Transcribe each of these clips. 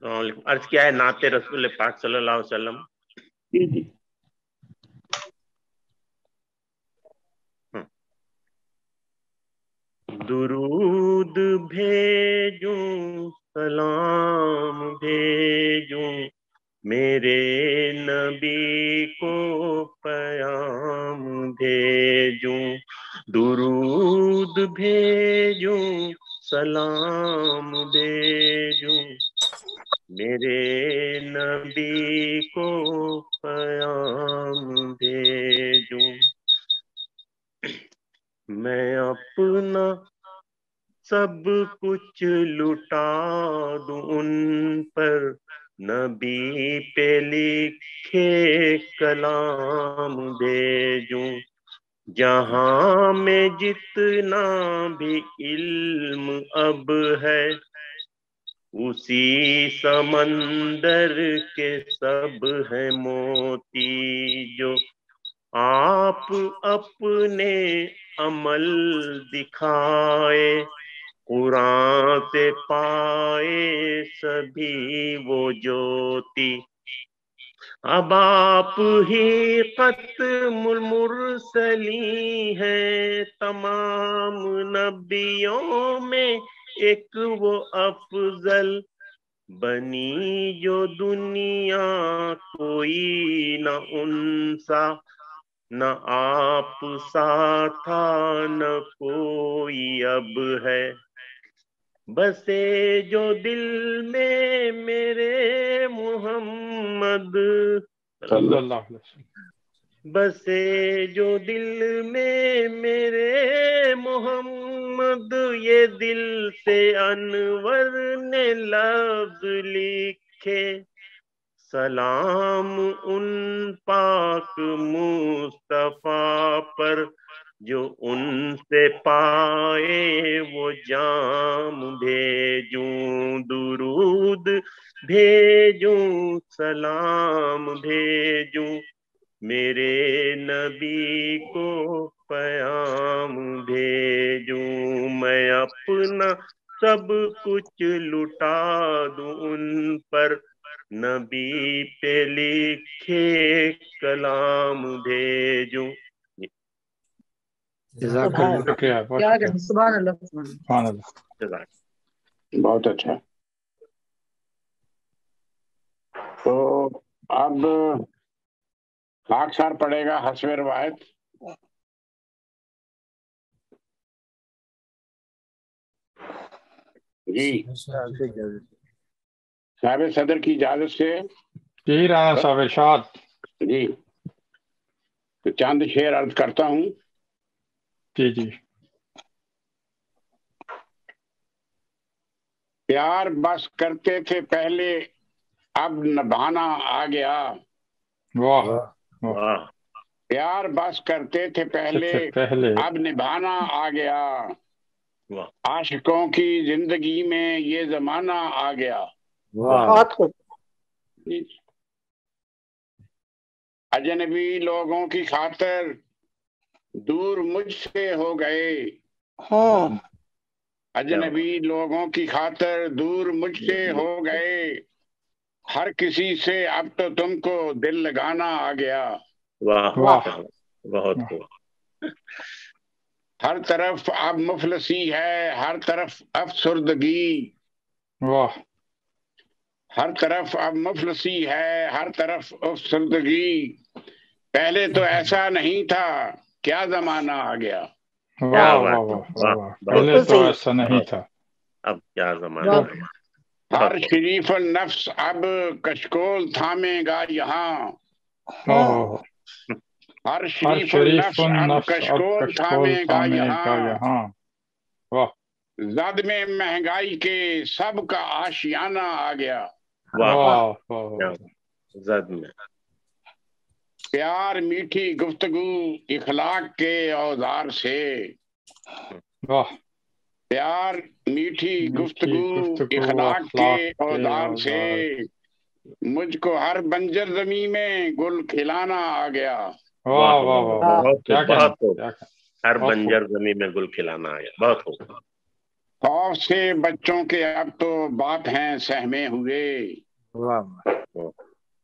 السلام علیکم. عرض کیا ہے نعت رسول پاک صلی اللہ علیہ وسلم. جی جی. درود بھیجوں سلام بھیجوں میرے نبی کو پیام بھیجوں. درود بھیجوں سلام بھیجوں میرے نبی کو پیام بھیجوں. میں اپنا سب کچھ لٹا دوں ان پر نبی پہ لکھے کلام بھیجوں. جہاں میں جتنا بھی علم اب ہے اسی سمندر کے سب ہیں موتی جو آپ اپنے عمل دکھائے قرآن سے پائے سبھی وہ جوتی. اب آپ ہی ختم المرسلی ہیں تمام نبیوں میں ایک وہ افضل بنی جو دنیا کوئی نہ ان سا نہ آپ سا تھا نہ کوئی اب ہے. بسے جو دل میں میرے محمد صلی اللہ علیہ وسلم. بسے جو دل میں میرے محمد یہ دل سے انور نے لفظ لکھے. سلام ان پاک مصطفیٰ پر جو ان سے پائے وہ جام بھیجوں. درود بھیجوں سلام بھیجوں میرے نبی کو پیام بھیجوں. میں اپنا سب کچھ لٹا دوں ان پر نبی پہ لکھے کلام بھیجوں. جزاک اللہ. شکریہ. سبحان اللہ. سبحان اللہ. بہت اچھا. تو اب خاکسار پڑے گا حسب روایت. جی صاحب صدر کی اجازت سے. جی رانا صاحب ارشاد. جی تو چاند شعر عرض کرتا ہوں. جی جی. پیار بس کرتے تھے پہلے اب نبھانا آ گیا. واہ. واہ. پیار بس کرتے تھے پہلے اب نبھانا آ گیا. عاشقوں کی زندگی میں یہ زمانہ آ گیا. اجنبی لوگوں کی خاطر دور مجھ سے ہو گئے. اجنبی لوگوں کی خاطر دور مجھ سے ہو گئے. ہر کسی سے اب تو تم کو دل لگانا آ گیا. واہ بہت خوب. ہر طرف اب مفلسی ہے ہر طرف افسردگی. واہ. ہر طرف اب مفلسی ہے ہر طرف افسردگی. پہلے تو ایسا نہیں تھا کیا زمانہ آ گیا. واہ واہ واہ. پہلے تو ایسا نہیں تھا اب کیا زمانہ. ہر شریف النفس اب کشکول تھامے گا یہاں. ہر شریف النفس اب کشکول تھامے گا یہاں. واہ. زد میں مہنگائی کے سب کا آشیانہ آ گیا. واہ. زد میں پیار میٹھی گفتگو اخلاق کے اوزار سے. واہ. پیار میٹھی گفتگو اخلاق کے اوزار سے. مجھ کو ہر بنجر زمین میں گل کھلانا آ گیا. واہ واہ واہ. بہت خوب. ہر بنجر زمین میں گل کھلانا آ گیا. بہت خوب. خوف سے بچوں کے اب تو باپ ہیں سہمے ہوئے،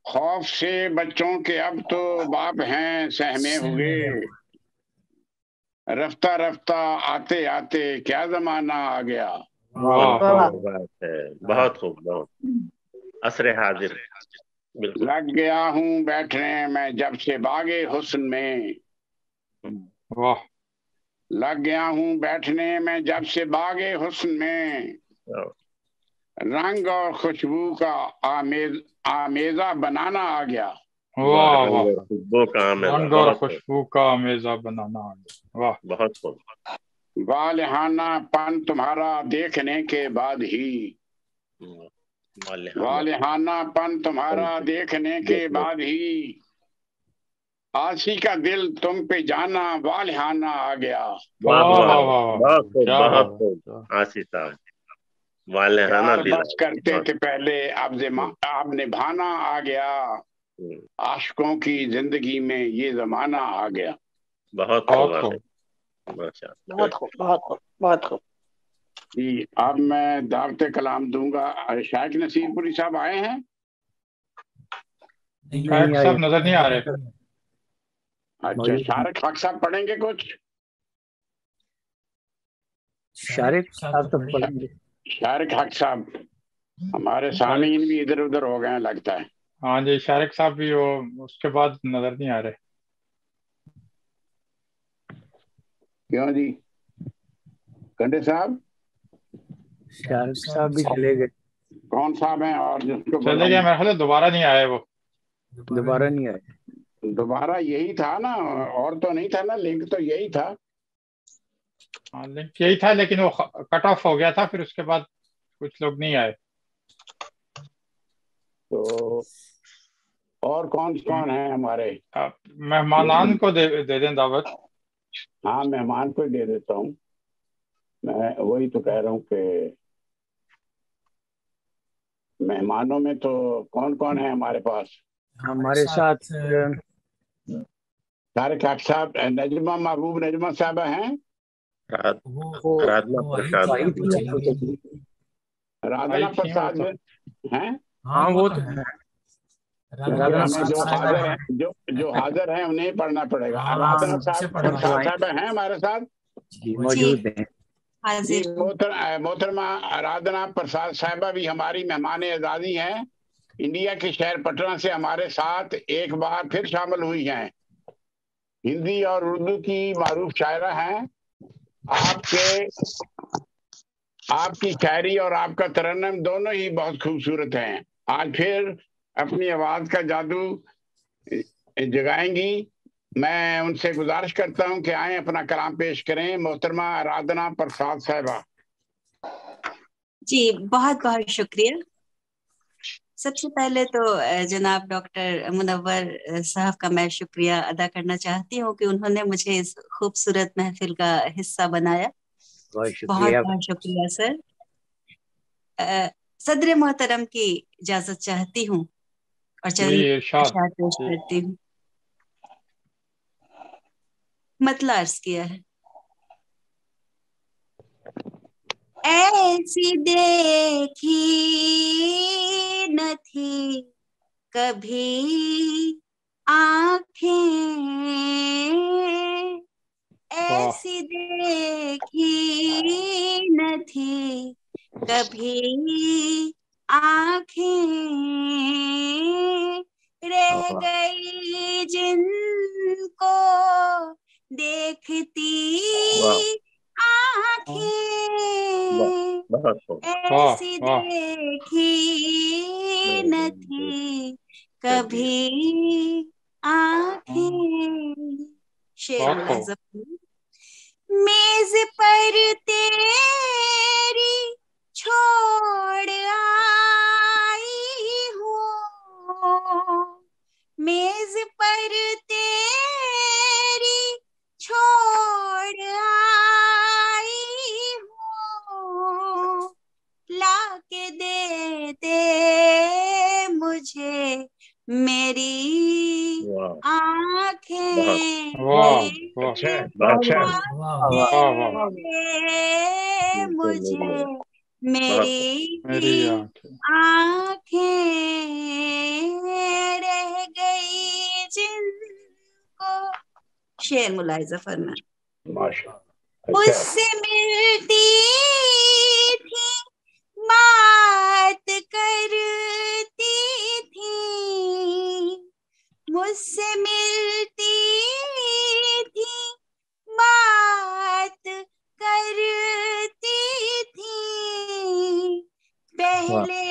خوف سے بچوں کے اب تو باپ ہیں سہمے ہوئے، رفتہ رفتہ آتے آتے کیا زمانہ آ گیا۔ بہت خوب، بہت عصر حاضر، بالکل۔ لگ گیا ہوں بیٹھنے میں جب سے باغے حسن میں، واہ، لگ گیا ہوں بیٹھنے میں جب سے باغے حسن میں، رنگ اور خوشبو کا آمیزہ بنانا آ گیا۔ واہ واہ، خوشبو کا رنگ اور خوشبو کا آمیزہ بنانا آ گیا، واہ، بہت خوب۔ والہانہ پن تمہارا دیکھنے کے بعد ہی، والہانہ پن تمہارا دیکھنے کے بعد ہی، آسی کا دل تم پہ جانا والہانہ آ گیا۔ بہت خوب، بہت خوب آسی صاحب، والہانہ پیار دل بس کرتے تھے پہلے اب نبھانا آ گیا، عاشقوں کی زندگی میں یہ زمانہ آ گیا۔ بہت خوب، ماشاء اللہ، بہت خوب، بہت خوب، بہت خوب۔ جی اب میں دعوت کلام دوں گا۔ شاہد نصیر پوری صاحب آئے ہیں؟ شاہد صاحب نظر نہیں آ رہے۔ اچھا، شارق حق صاحب پڑھیں گے کچھ؟ شارق صاحب تو پڑھیں گے۔ شارق حق صاحب، ہمارے سامعین بھی ادھر ادھر ہو گئے ہیں لگتا ہے۔ ہاں جی، شارق صاحب بھی وہ اس کے بعد نظر نہیں آ رہے۔ کیوں جی کنڈے صاحب؟ شارق صاحب بھی چلے گئے۔ کون صاحب ہیں؟ اور جس کو چلے گئے، میرے خیال ہے دوبارہ نہیں آئے، وہ دوبارہ نہیں آئے۔ دوبارہ یہی تھا نا، اور تو نہیں تھا نا، لنک تو یہی تھا۔ ہاں لنک یہی تھا، لیکن وہ کٹ آف ہو گیا تھا، پھر اس کے بعد کچھ لوگ نہیں آئے۔ تو اور کون کون ہیں ہمارے؟ مہمانان کو دے دیں دعوت۔ ہاں مہمان کو دے دیتا ہوں، میں وہی تو کہہ رہا ہوں کہ مہمانوں میں تو کون کون ہے ہمارے پاس؟ ہمارے ساتھ طارق حق صاحب، نجمہ محبوب نجمہ صاحبہ ہیں؟ رادنا پرساد ہیں؟ ہاں وہ تو ہے، جو حاضر ہیں انہیں پڑھنا پڑے گا۔ رادنا صاحب ہیں ہمارے ساتھ؟ موجود ہیں۔ محترمہ رادنا پرساد صاحبہ بھی ہماری مہمان اعزازی ہیں، انڈیا کے شہر پٹنہ سے ہمارے ساتھ ایک بار پھر شامل ہوئی ہیں۔ ہندی اور اردو کی معروف شاعرہ ہیں۔ آپ کی شاعری اور آپ کا ترنم دونوں ہی بہت خوبصورت ہیں۔ آج پھر اپنی آواز کا جادو جگائیں گی۔ میں ان سے گزارش کرتا ہوں کہ آئیں اپنا کلام پیش کریں۔ محترمہ رادنا پرساد صاحبہ۔ جی بہت بہت شکریہ۔ سب سے پہلے تو جناب ڈاکٹر منور صاحب کا میں شکریہ ادا کرنا چاہتی ہوں کہ انہوں نے مجھے اس خوبصورت محفل کا حصہ بنایا۔ بہت بہت شکریہ سر۔ صدر محترم کی اجازت چاہتی ہوں اور اشعار پیش کرتی ہوں۔ مطلع عرض کیا ہے۔ ایسی دیکھی نہ تھی کبھی آنکھیں، ایسی دیکھی نہ تھی کبھی آنکھیں، رہ گئی جن کو دیکھتی آنکھیں، ایسی دیکھی نہ تھی کبھی آنکھیں۔ شعر مہذب۔ میز پر تیری چھوڑ آئی ہوں، میز پر تیری چھوڑ آئی ہوں، لا کے دے دے مجھے میری آنکھیں، वाह वाह अच्छा बहुत अच्छा वाह वाह मुझे मेरी मेरी आंखें आंखें रह गई जिनको, शेर मुलाहिजा फरमाए। माशाअल्लाह। अच्छा उससे मिलती थी, बात करती थी, मुझसे मिलती थी, बात करती थी, पहले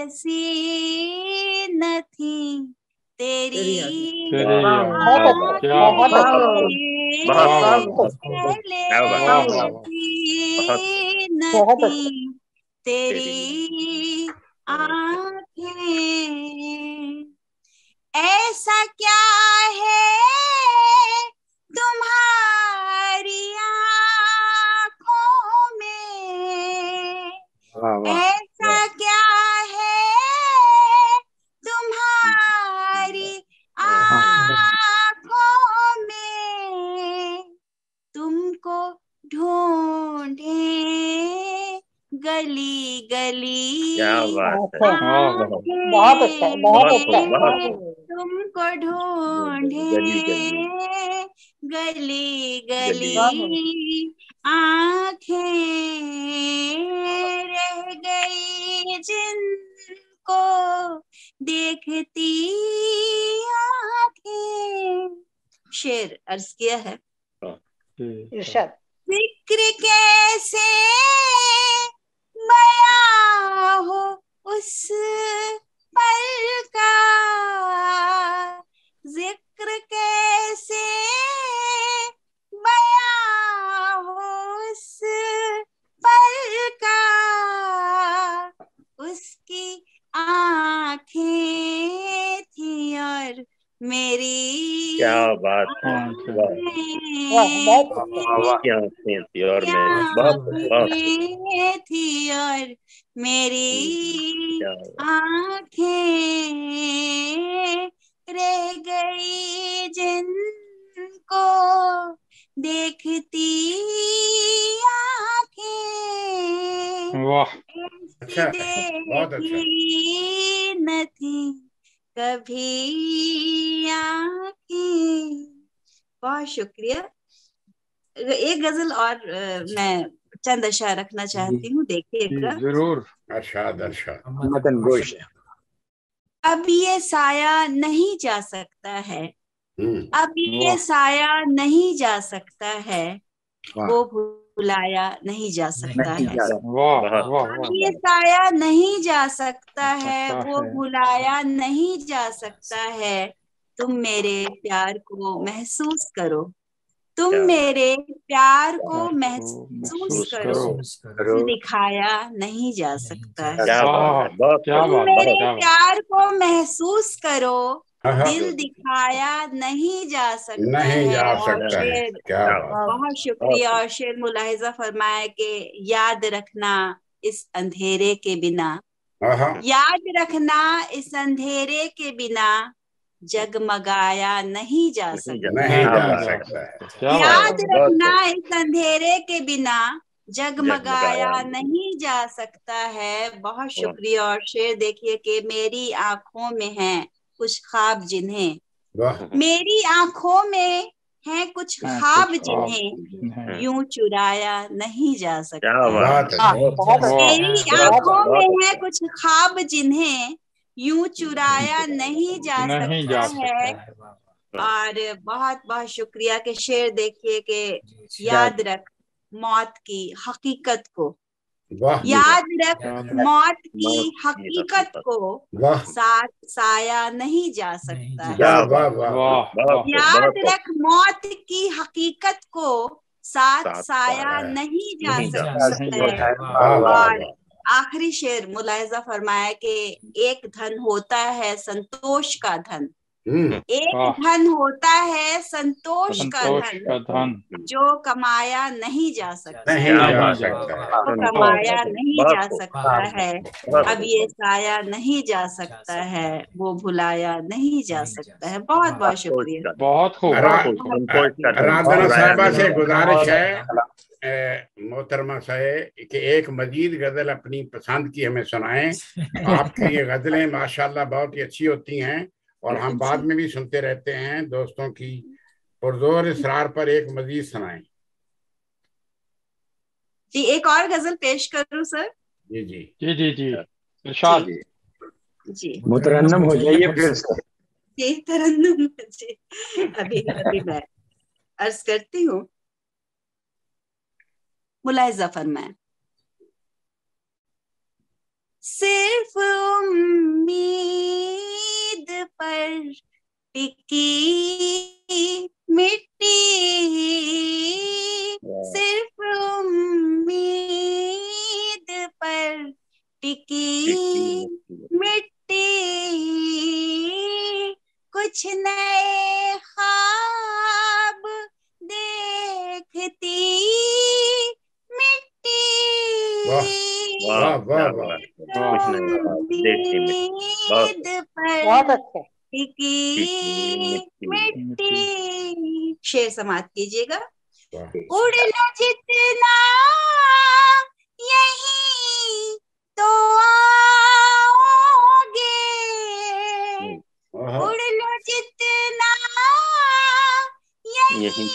ऐसी न थी तेरी तेरी बहुत आंखें, अच्छा, क्या बहुत बात, अच्छा, बहुत वाह बहुत वाह पहले क्या बात वाह वाह वाह ऐसी न बहुत थी तेरी आंखें, ऐसा क्या है तुम्हारी आंखों में, वाह वाह ऐसा क्या है तुम्हारी आंखों में, तुमको ढूंढे गली गली क्या बात है। अच्छा, वाह वाह बहुत अच्छा, बहुत बहुत अच्छा, खूब बहुत आंखें, खूब। तुमको ढूंढे गली गली गली गली गली, आंखें रह गई जिनको देखती आंखें। शेर अर्ज किया है। ठीक है। इरशाद। जिक्र कैसे बयां हो उस पल का, जिक्र कैसे बयां हो उस पल का, उसकी आंखें थी और मेरी क्या बात है। आंखें, वाह वाह, बहुत अच्छा, वाह वाह क्या आंखें थी और मेरी, बहुत बहुत आंखें थी और मेरी क्या बात। आंखें रह गई जिनको देखती आंखें, वाह अच्छा बहुत अच्छा। देखी न थी कभी आंखें। बहुत शुक्रिया। एक गजल और मैं चंद अशआर रखना चाहती हूँ, जी देखिएगा। जरूर। अरशाद अरशाद। मदन गोश अब ये साया नहीं जा सकता है, अब ये वाह साया नहीं जा सकता है, वाह वो भुलाया नहीं जा सकता नहीं है, जा वाह वाह वाह अब वाह ये साया नहीं जा सकता है, सकता वो है, भुलाया नहीं जा सकता है, तुम मेरे प्यार को महसूस करो, तुम क्या मेरे प्यार को प्यार को महसूस महसूस करो, करो। दिल दिखाया नहीं जा सकता है, क्या बात आह है। बहुत क्या खूब, तुम बात, मेरे बहुत क्या बात, प्यार को महसूस करो, हाँ हाँ, दिल दिखाया नहीं जा सकता नहीं है। जा और सकता है। शेर, क्या क्या बात। बात। बहुत शुक्रिया। और शेर मुलाहिजा फरमाया कि याद रखना इस अंधेरे के बिना, हाँ हाँ, याद रखना इस अंधेरे के बिना, जगमगाया नहीं जा नहीं सकता, जा नहीं क्या जा बात सकता है। क्या क्या बात, याद बात। बहुत रखना खूब। इस अंधेरे के बिना, जगमगाया जगमगाया नहीं जा सकता है। बहुत वाह शुक्रिया। और शेर देखिए कि मेरी आंखों में हैं कुछ ख्वाब जिन्हें, वाह मेरी आंखों में हैं कुछ हाँ ख्वाब कुछ आप जिन्हें, जिन्हें, यूं चुराया नहीं जा क्या सकता है। बात बहुत है। हाँ, अच्छा। बहुत अच्छा, वाह मेरी बहुत आंखों अच्छा, में बहुत है अच्छा। कुछ ख्वाब जिन्हें यूं चुराया नहीं जा नहीं सकता जा है। सकता है। और बहुत बहुत शुक्रिया के शेर देखिए कि क्या याद रख मौत की हकीकत को, वाह याद रख याद मौत मौत की की हकीकत हकीकत। को, वाह साथ साया नहीं जा सकता है। क्या वाह बात। वाह वाह। वाह बहुत वाह खूब, याद बहुत खूब। रख मौत की हकीकत को, साथ साथ साया नहीं जा नहीं जा सकता नहीं है। जा सकता, वाह वाह और वाह। आखिरी शेर मुलाहिजा फरमाया कि एक धन होता है संतोष का धन, एक वाह। धन होता है संतोष का संतोष धन, का धन जो कमाया नहीं जा सकता नहीं है, जा नहीं सकता है। जो कमाया नहीं बहुत जा खूब, सकता है। बहुत अब ये साया नहीं जा सकता है, वो भुलाया नहीं जा सकता है। बहुत बहुत शुक्रिया। बहुत खूब रा- बहुत खूब। संतोष का धन राधना बुलाया साहबा नहीं से जा गुजारिश है मोहतरमा साहब कि एक मजीद गजल अपनी पसंद की हमें सुनाएं। आपकी ये गजलें माशाल्लाह बहुत ही अच्छी होती हैं और हम बाद में भी सुनते रहते हैं दोस्तों की पुरजोर इसरार पर एक मजीद सुनाएं। जी, एक और गजल पेश करूं सर? जी जी जी जी जी इरशाद। जी मुतरन्नम हो जाइए फिर से। ये तरन्नुम जी, अभी मैं अर्ज करती हूँ। मुलाहिजा फरमाएं। सिर्फ उम्मीद पर टिकी मिट्टी, सिर्फ उम्मीद पर टिकी मिट्टी, कुछ नए ख्वाब देखती मिट्टी, वाह वाह वाह वाह उम्मीद पर बहुत अच्छे। टिकी मिट्टी। शेर समाप्त कीजिएगा। उड़ लो जितना यहीं तो आओगे, उड़ लो जितना यहीं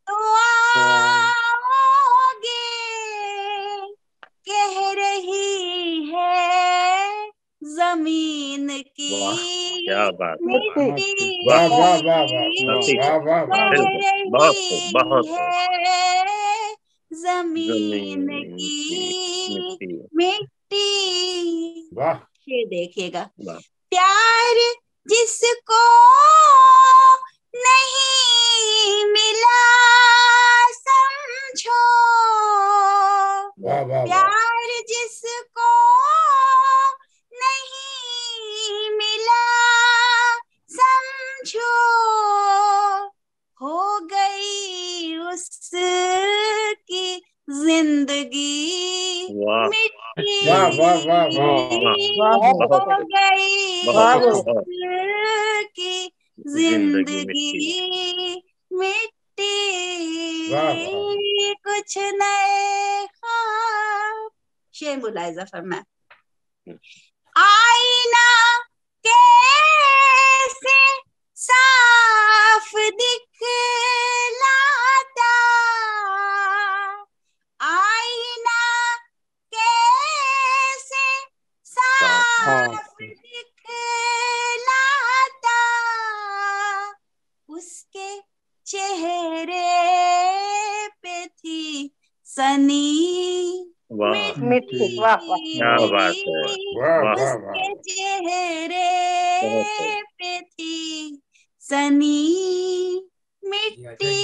तो आओगे, कह रही है जमीन की क्या बात है। मिट्टी, वाह वाह वाह वाह वाह वाह कह बहुत रही खूब, बहुत खूब। है जमीन की मिट्टी। वाह ये देखिएगा। वाह। प्यार जिसको नहीं मिला समझो, वाह वाह वाह प्यार जिसको नहीं मिला समझो, हो गई उसकी जिंदगी वाह मिट्टी, वाह वाह वाह वाह हो गई बहुत उसकी जिंदगी मिट्टी, वाह वाह कुछ नए ख्वाब। शेर मुलाहिजा फरमाएं। आईना कैसे साफ दिखलाता, आईना कैसे साफ दिखलाता, उसके चेहरे पे थी सनी मिट्टी। वाह वाह। क्या बात है। वाह वाह उसके वाह चेहरे पे थी सनी मिट्टी।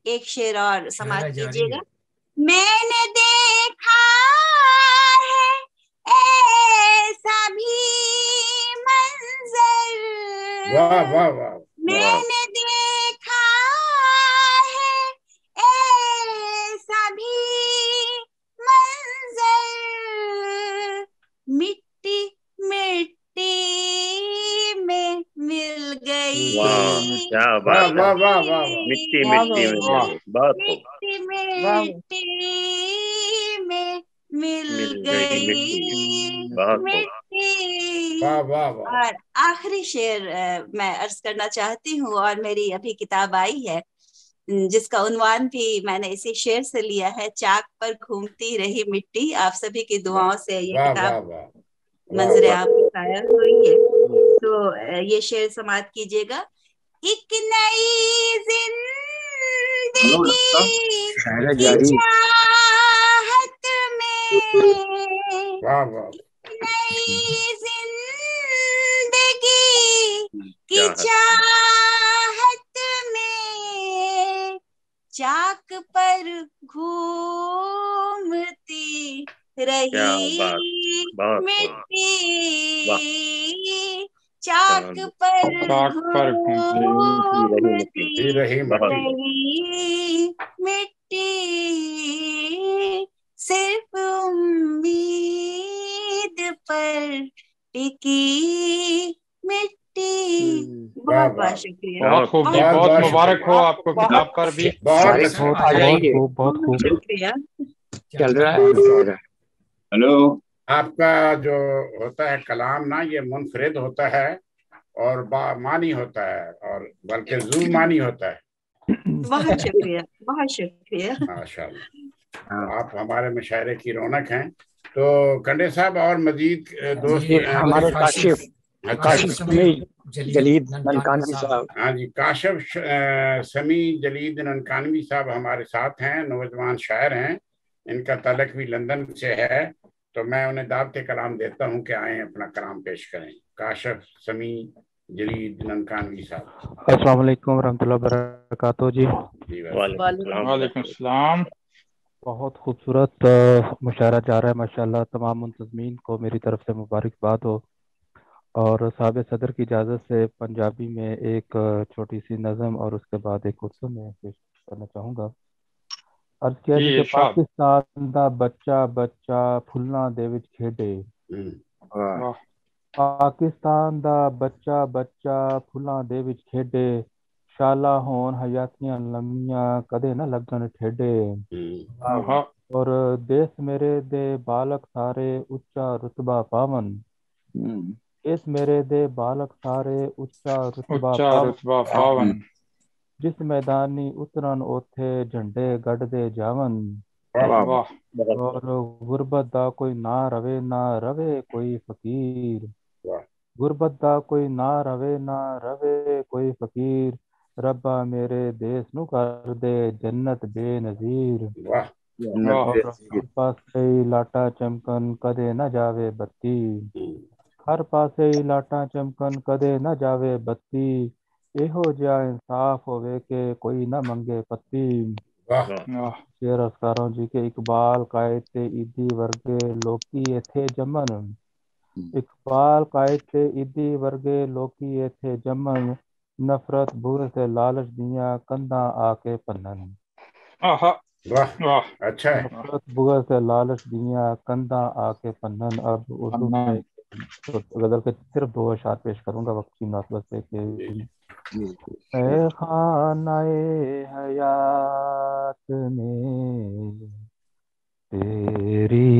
एक शेर और समाप्त कीजिएगा। मैंने देखा है ऐसा भी मंजर, वाह वाह वाह मैंने देखा है ऐसा भी मंजर, मिट्टी मिट्टी में मिल गई, वाह क्या वाह बात है। वाह वाह वाह मिट्टी मिट्टी में वाह। मिली। बहुत खूब। मिट्टी मिट्टी में मिल मिल गई गई मिट्टी। बहुत खूब। मिट्टी। वाह वाह वाह और आखिरी शेर मैं अर्ज करना चाहती हूँ, और मेरी अभी किताब आई है जिसका उन्वान भी मैंने इसी शेर से लिया है, चाक पर घूमती रही मिट्टी। आप सभी की दुआओं से ये वाह वाह किताब वाह मंजर आम पे शायर हुई है। तो ये शेर समाप्त कीजिएगा। एक नई जिंदगी शायरा की जारी। चाहत में, वाह वाह नई जिंदगी की चाहत में, चाक पर घूमती रही बहुत मिट्टी, चाक पर चाक पर घूमती रही रही मिट्टी, सिर्फ उम्मीद पर टिकी मिट्टी। बहुत बहुत शुक्रिया। बहुत खूब जी, बहुत मुबारक हो आपको किताब पर भी। बहुत अच्छा। आ जाएंगे। बहुत खूब। शुक्रिया। चल रहा है। हेलो, आपका जो होता है कलाम ना, ये मुनफरिद होता है और बामानी होता है, और बल्कि जू मानी होता है। बहुत शुक्रिया, बहुत शुक्रिया। माशाअल्लाह, आप हमारे मुशायरे की रौनक हैं। तो कंडे साहब और मजीद दोस्त हमारे काशिफ समी जलीद ननकानवी साहब। हाँ जी, काशिफ समी जलीद ननकानवी साहब हमारे साथ हैं, नौजवान शायर हैं, इनका तलक भी लंदन से है। तो मैं उन्हें दावत कलाम देता हूँ कि आए अपना कलाम पेश करें। काशिफ समी जलीद ननकानवी साहब। अस्सलाम वालेकुम रहमतुल्लाह बरकातहू जी। वालेकुम सलाम। बहुत खूबसूरत मुशायरा जा रहा है माशाल्लाह। तमाम मुंतज़मीन को मेरी तरफ से मुबारकबाद हो। और साहब सदर की इजाज़त से पंजाबी में एक छोटी सी नज़म और उसके बाद एक उर्दू में पेश करना चाहूँगा। अर्ज़ किया जी कि पाकिस्तान दा बच्चा बच्चा फुल्लां दे विच खेडे, पाकिस्तान दा बच्चा बच्चा फुल्लां दे विच खेडे, शाला होन हयातियां लम्मियां कदे न लगन ठेडे। और देश मेरे दे बालक सारे उच्चा रुतबा पावन, देश मेरे दे बालक सारे उच्चा रुतबा पावन, जिस मैदानी उतरन ओथे झंडे गढ़दे जावन। और गुरबत दा कोई ना रवे कोई फकीर, गुरबत दा कोई ना रवे कोई फकीर, रब्बा मेरे देश नू कर दे जन्नत बेनज़ीर। हर पासे लाटा चमकन कदे न जावे बत्ती, हर पासे लाटा चमकन कदे न जावे बत्ती, एहो जिहा इंसाफ होवे के कोई न मंगे पत्ती। शेर अस्कारों जी के इकबाल कायद ते ईदी वर्गे लोकी इथे जमन, इकबाल कायद ते ईदी वर्गे लोकी इथे जमन, नफरत बुर से लालच दियां कंधा आके पन्नन। वाह, अच्छा है। नफरत बुर से लालच दियां कंधा आके पन्नन। अब उर्दू में गजल के सिर्फ 2 अशार पेश करूंगा वक्त की मुनासबत से कि ऐ खानाए हयात में तेरी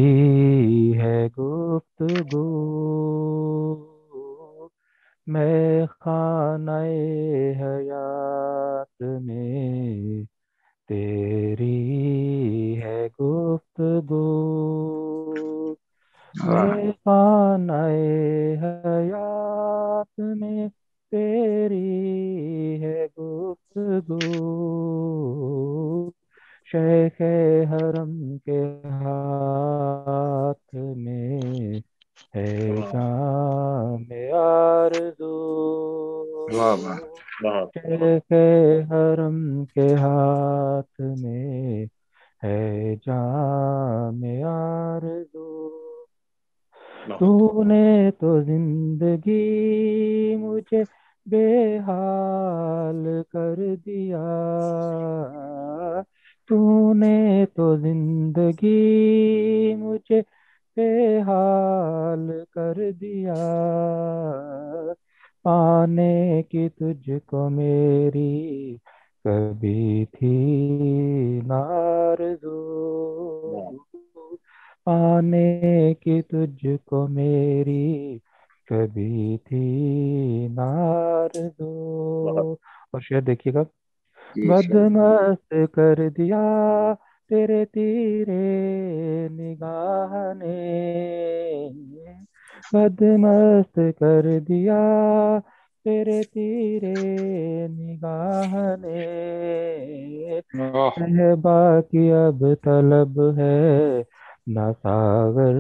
है गुफ्तगू, मैं खानाए हयात में तेरी है गुफ्तगू, मैं खानाए हयात में तेरी है गुफ्तगू, शेख हरम के हाथ में है जामे आरज़ू, शेख हरम के हाथ में है जामे आरज़ू। तूने तो जिंदगी मुझे बेहाल कर दिया, तूने तो जिंदगी मुझे बेहाल कर दिया, पाने की तुझको मेरी कभी थी नारज़ू, पाने की तुझको मेरी कभी थी नारज़ू। और शेर देखिएगा। बदमस्त कर दिया तेरे तीरे निगाह ने, बदमस्त कर दिया तेरे तीरे निगाह ने, सहबा की अब तलब है ना सागर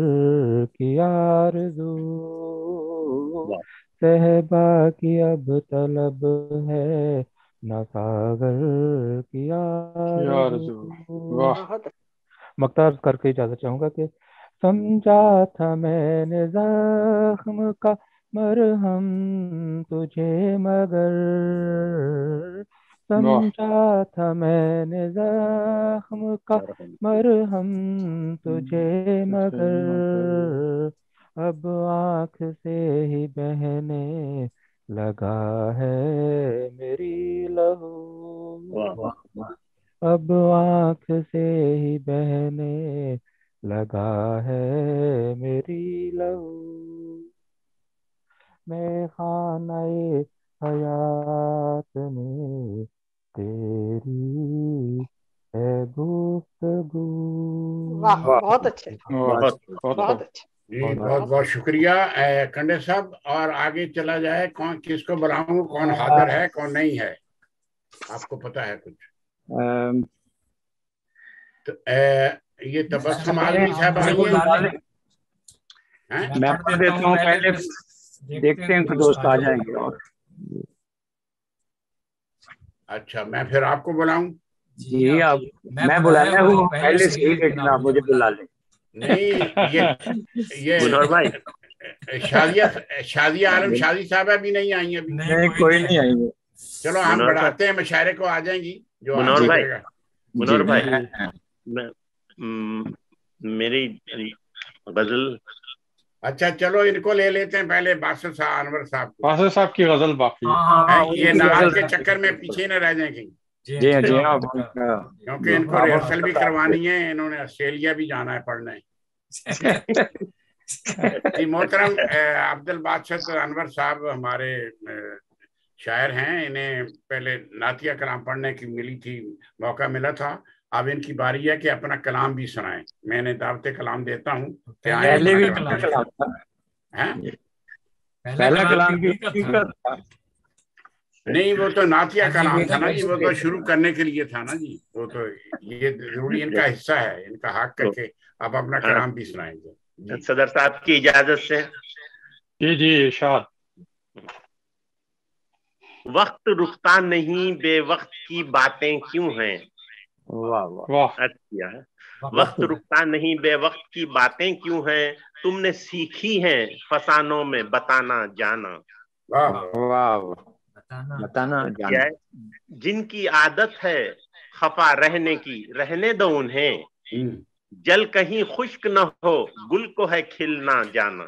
की आरज़ू, सहबा की अब तलब है ना सागर की आरज़ू। मक्तार करके इजाजत चाहूंगा कि समझा था मैंने जख्म का मरहम तुझे मगर समझा था मैंने जख्म का मरहम तुझे मगर अब आँख से ही बहने लगा है मेरी लहू अब आँख से ही बहने लगा है मेरी लहू मैं खानाए हयात में तेरी है गुफ्तगू। वाह बहुत अच्छे बहुत अच्छे जी बहुत बहुत शुक्रिया कंडे साहब। और आगे चला जाए, कौन किसको बुलाऊं, कौन हाजिर है कौन नहीं है, आपको पता है कुछ? तो ये तबस्सुम आलमी साहब आई हैं? मैं पढ़ देता हूँ पहले, देखते हैं कि दोस्त आ जाएंगे। और अच्छा, मैं फिर आपको बुलाऊं? जी आप, मैं बुलाया हूँ पहले से ही, लेकिन आप मुझे बुला लें। नहीं, ये मुनव्वर भाई, शादिया आलम शादी साहब भी नहीं आई अभी? नहीं, कोई नहीं आएंगे। चलो हम बढ़ाते हैं, मशायरे को आ जाएंगी जो मुनव्वर भाई, आएगा। मुनव्वर भाई, मेरी गजल। अच्छा चलो इनको ले लेते हैं पहले, बासित साहब, अनवर साहब को। बासित साहब की गजल बाकी ये नमाज के चक्कर में पीछे न रह जाएंगे। जी हाँ, क्योंकि इनको रिहर्सल भी करवानी है, इन्होंने ऑस्ट्रेलिया भी जाना है पढ़ने। जी मोहतरम अब्दुल बादशाह अनवर साहब हमारे शायर हैं, इन्हें पहले नातिया कलाम पढ़ने की मिली थी, मौका मिला था। अब इनकी बारी है कि अपना कलाम भी सुनाएं। मैंने दावत कलाम देता हूँ। पहले भी कलाम था, पहला कलाम भी नहीं, वो तो नातिया कलाम था ना जी, वो तो शुरू करने के लिए था ना जी, वो तो ये जरूरी इनका हिस्सा है, इनका हक करके आप अपना कलाम भी सुनाएंगे। सदर साहब की इजाजत से। जी इरशाद। वक्त रुकता नहीं, बेवक्त की बातें क्यों हैं। वाह वाह, किया है। वक्त रुकता नहीं, बेवक्त की बातें क्यों हैं, तुमने सीखी हैं फसानों में बताना जाना। वाह, बताना जाना। जिनकी आदत है खफा रहने की, रहने दो उन्हें, जल कहीं खुश्क न हो, गुल को है खिलना जाना।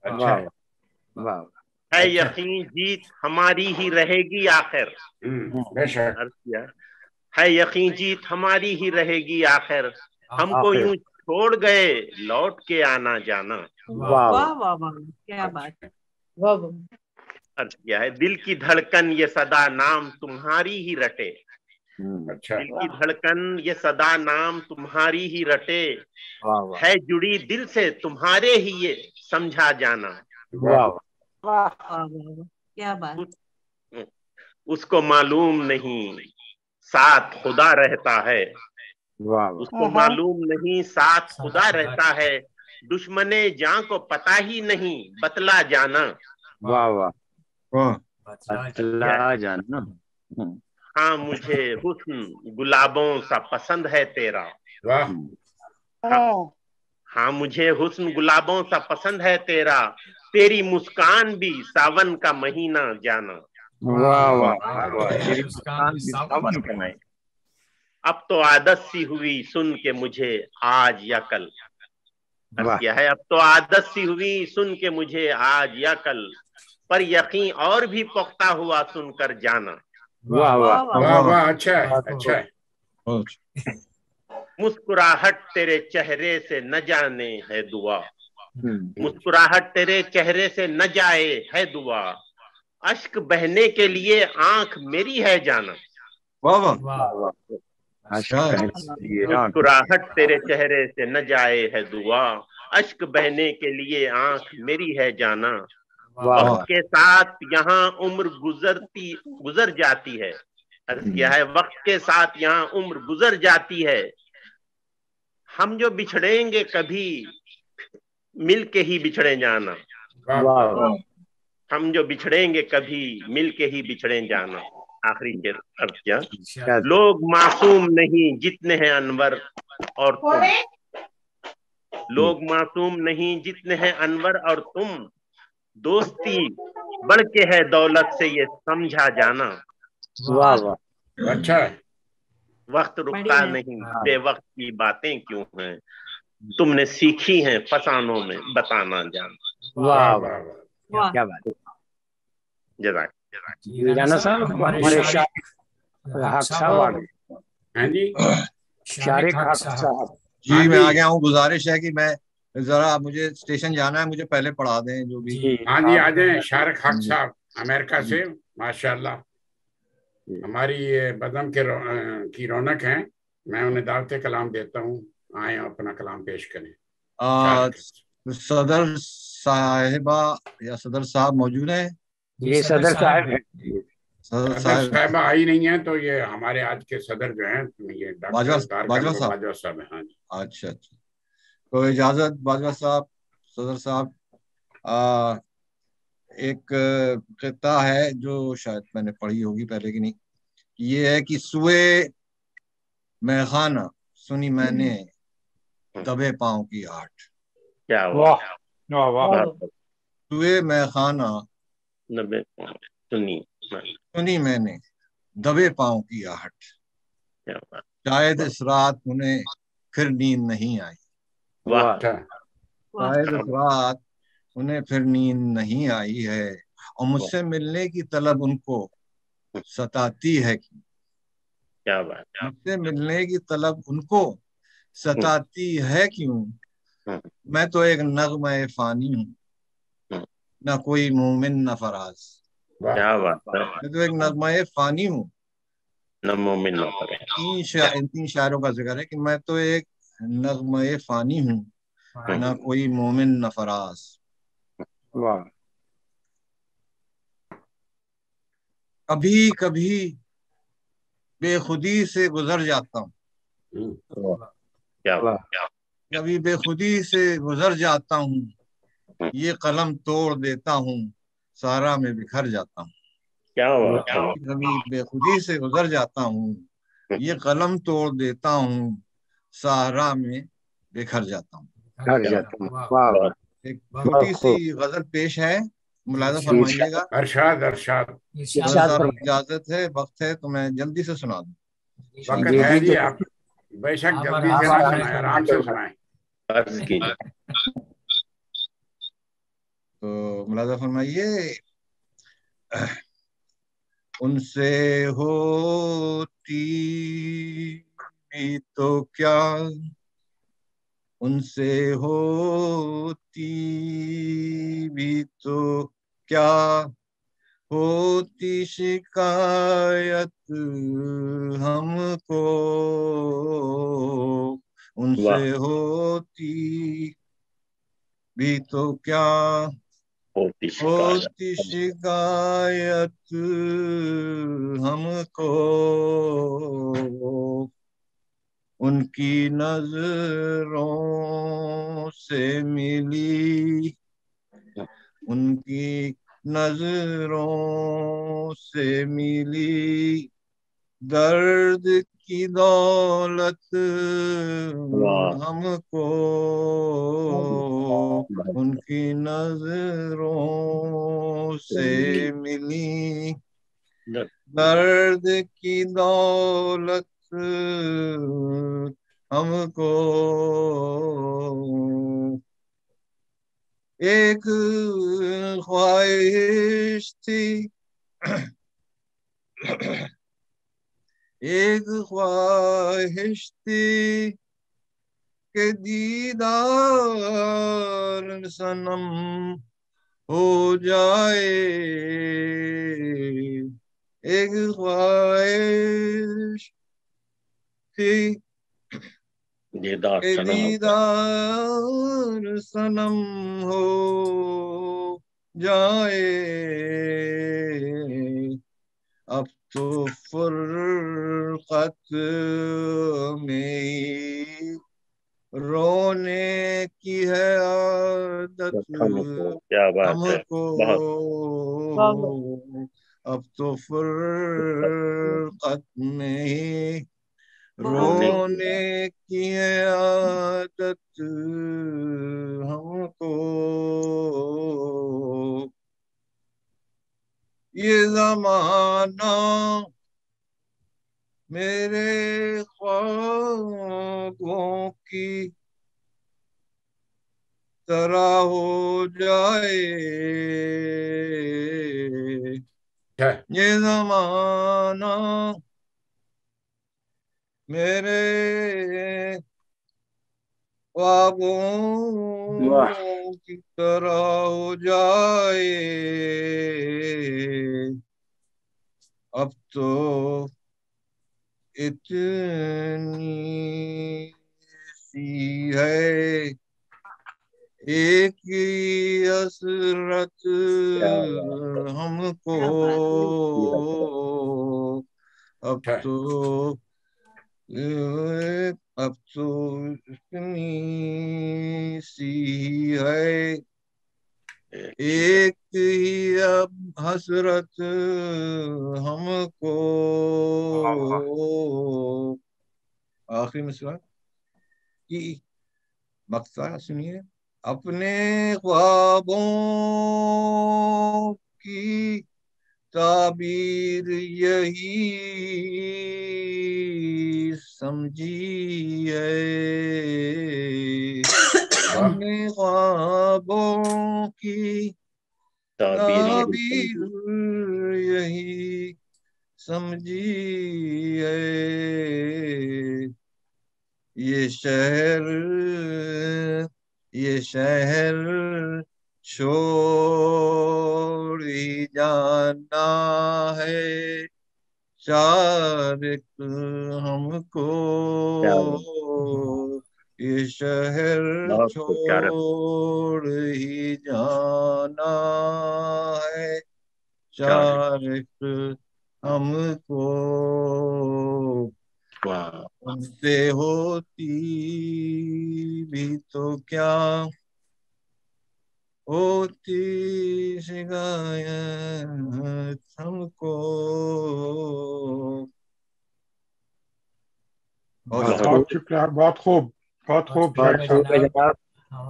अच्छा वाह, है यकीन जीत हमारी ही रहेगी आखिर। है यकीन जीत हमारी ही रहेगी आखिर, हमको यूं छोड़ गए लौट के आना जाना। वाह वाह वाह, क्या बात। अर्थ क्या है, दिल की धड़कन ये सदा नाम तुम्हारी ही रटे। अच्छा, दिल की धड़कन ये सदा नाम तुम्हारी ही रटे, है जुड़ी दिल से तुम्हारे ही ये समझा जाना। वाह वाह क्या बात। उसको मालूम नहीं साथ खुदा रहता है, उसको मालूम नहीं साथ खुदा रहता है, दुश्मने जान को पता ही नहीं बतला जाना। वाह वाह, बतला जाना। हाँ मुझे हुस्न गुलाबों सा पसंद है तेरा। हाँ मुझे हुस्न गुलाबों सा पसंद है तेरा, तेरी मुस्कान भी सावन का महीना जाना। वाह वाह, तेरी मुस्कान भी सावन का महीना। अब तो आदत सी हुई सुन के मुझे आज या कल। क्या है, अब तो आदत सी हुई सुन के मुझे आज या कल, पर यकीन और भी पुख्ता हुआ सुनकर जाना। वाह वाह वाह वाह, अच्छा है, अच्छा है। मुस्कुराहट तेरे चेहरे से न जाने है दुआ, मुस्कुराहट तेरे चेहरे से न जाए है दुआ, अश्क बहने के लिए आंख मेरी है जाना। वाह वाह, मुस्कुराहट तेरे चेहरे से न जाए है दुआ, अश्क बहने के लिए आंख मेरी है जाना। वक्त के साथ यहाँ उम्र गुजर जाती है। क्या है, वक्त के साथ यहाँ उम्र गुजर जाती है, हम जो बिछड़ेंगे कभी मिल के ही बिछड़े जाना। हम जो बिछड़ेंगे कभी मिल के ही बिछड़े जाना। आखिरी के अर्थ क्या, लोग मासूम नहीं जितने हैं अनवर और तुम, लोग मासूम नहीं जितने हैं अनवर और तुम, दोस्ती बढ़ के है दौलत से, ये समझा जाना। वाह वाह, अच्छा है। वक्त रुकता बढ़िया है। नहीं, बेवक्त की बातें क्यों हैं, तुमने सीखी हैं फसानों में बताना जाना। वाह वाह वाह, वाह वाह। वाह क्या बात है। जज़ाक। जी राणा साहब, हमारे शारिक हक साहब आ गए। हैं जी, शारिक हक साहब। जी हाँ मैं जी। आ गया हूँ। गुजारिश है कि मैं जरा, मुझे स्टेशन जाना है, मुझे पहले पढ़ा दें जो भी। हाँ जी, आ आप जाए शारिक हक साहब अमेरिका जी। से, माशाल्लाह हमारी ये बदम के की रौनक है। मैं उन्हें दावत कलाम देता हूँ, आए अपना कलाम पेश करें। सदर साहिबा या सदर साहब मौजूद हैं? ये सदर साहब है। सदर सदर साहब साहिबा आई नहीं है, तो ये हमारे आज के सदर जो हैं ये बाजवा डॉक्टर बाजवा साहब। बाजवा साहब हैं। हाँ जी। अच्छा अच्छा, तो इजाजत बाजवा साहब, सदर साहब। एक किता है जो शायद मैंने पढ़ी होगी पहले की नहीं, ये है कि सुए मैखाना सुनी मैंने दबे पाँव की आहट। क्या हुआ? वाह वाह वाह, बहुत सुए मैखाना नब्बे सुनी। सुनी मैंने दबे पाँव की आहट, क्या बात। शायद इस रात उन्हें फिर नींद नहीं आई। वाह अच्छा, शायद इस रात उन्हें फिर नींद नहीं आई है, और मुझसे मिलने की तलब उनको सताती है कि, क्या बात। मुझसे मिलने की तलब उनको सताती है क्यों, मैं तो एक नगमे फानी हूँ, न कोई मोमिन न फराज। वाह क्या बात है। मैं तो एक नगमे फानी हूँ। न मोमिन न फरेब। इन तीन शायरों का जिक्र है कि मैं तो एक नगमे फानी हूँ, न कोई मोमिन न फराज। वाह, कभी कभी बेखुदी से गुजर जाता हूँ, क्या वाह, बात। कभी बेखुदी से गुजर जाता हूँ, ये कलम तोड़ देता हूँ, सारा में बिखर जाता हूँ। क्या बात है। कभी बेखुदी से गुजर जाता हूँ, ये कलम तोड़ देता हूँ, सहारा में बिखर जाता हूँ। घर जाता हूँ। वाह वाह, एक बहुत छोटी खूब। सी गजल पेश है, मुलाजा जी, फरमाइएगा। अरशाद अरशाद। सदर इरशाद साहब फरमाइए। इजाजत है, वक्त है तो मैं जल्दी से सुना दूं। वक्त जी है जी, जी, आप बेशक जल्दी से ना सुनाए, आराम से सुनाए। अर्ज कीजिए। तो मुलाजा फरमाइए। उनसे होती भी तो क्या, उनसे होती भी तो क्या, होती शिकायत हमको, उनसे वाह। होती भी तो क्या, होती शिकायत। होती शिकायत हमको, उनकी नजरों से मिली, उनकी नजरों से मिली दर्द की दौलत वाह। हमको, उनकी नजरों से मिली दर्द की दौलत हमको, एक ख्वाहिश थी, एक ख्वाहिश थी के दीदार सनम हो जाए, एक ख्वाहिश थी दीदार के सनम। दीदार सनम हो जाए, अब तो फुरकत में रोने की है आदत हमको। क्या बात है। हमको, बहुत। अब तो फुरकत में ही रोने की रोने की है आदत हमको, یہ زمانہ میرے خوابوں کی طرح ہو جائے، یہ زمانہ میرے خوابوں کی طرح ہو جائے، اب تو اتنی سی ہے ایک ہی حسرت ہم کو، اب تو اتنی سی ہے ایک ہی اب حسرت ہم کو۔ آخری مصرع کی مقطع سنیے۔ اپنے خوابوں کی تعبیر یہی سمجھیے، اپنے خوابوں کی تعبیر یہی سمجھیے، یہ شہر چھوڑ ہی جانا ہے چارق ہم کو، یہ شہر چھوڑ ہی جانا ہے چارق ہم کو، ان سے ہوتی بھی تو کیا ہوتی شکایت ہم کو۔ بہت شکریہ، بہت خوب، بہت خوب جناب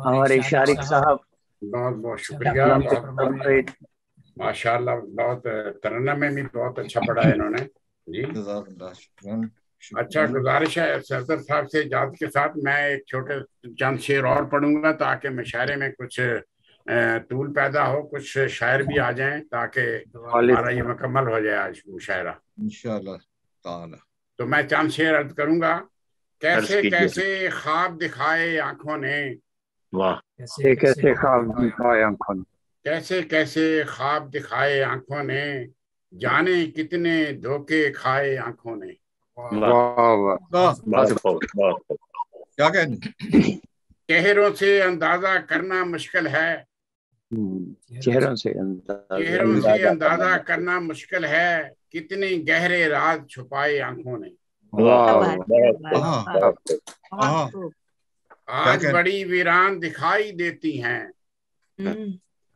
ہمارے شارق صاحب، بہت بہت شکریہ، ماشاء اللہ، بہت ترنم میں بھی بہت اچھا پڑھا ہے انہوں نے جی۔ اچھا، گزارش ہے سردر صاحب سے اجازت کے ساتھ میں ایک چھوٹے چند شعر اور پڑھوں گا تاکہ مشاعرے میں کچھ طول پیدا ہو، کچھ شاعر بھی آ جائیں تاکہ ہمارا یہ مکمل ہو جائے آج مشاعرہ انشاءاللہ تعالی۔ تو میں چند شعر عرض کروں گا۔ کیسے کیسے خواب دکھائے آنکھوں نے، کیسے خواب دکھائے آنکھوں نے، کیسے کیسے خواب دکھائے آنکھوں نے، جانے کتنے دھوکے کھائے آنکھوں نے۔ کیا کہنے، چہروں سے اندازہ کرنا مشکل ہے، چہروں سے اندازہ کرنا مشکل ہے، کتنے گہرے راز چھپائے آنکھوں نے۔ آج بڑی ویران دکھائی دیتی ہیں،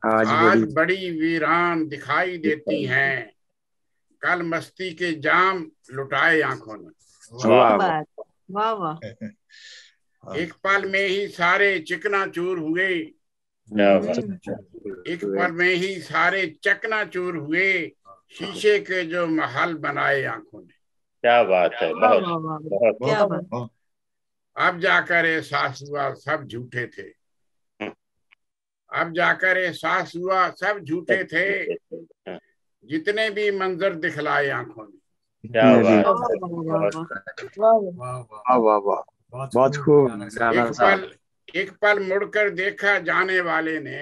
آج بڑی ویران دکھائی دیتی ہیں، کل مستی کے جام لٹائے آنکھوں نے۔ ایک پل میں ہی سارے چکنا چور ہوئے، ایک پل میں ہی سارے چکنا چور ہوئے، شیشے کے جو محل بنائے آنکھوں نے۔ کیا بات ہے، اب جا کر احساس ہوا سب جھوٹے تھے، اب جا کر احساس ہوا سب جھوٹے تھے، جتنے بھی منظر دکھلائے آنکھوں نے۔ کیا بات بہت خوب۔ ایک پل مڑ کر دیکھا جانے والے نے،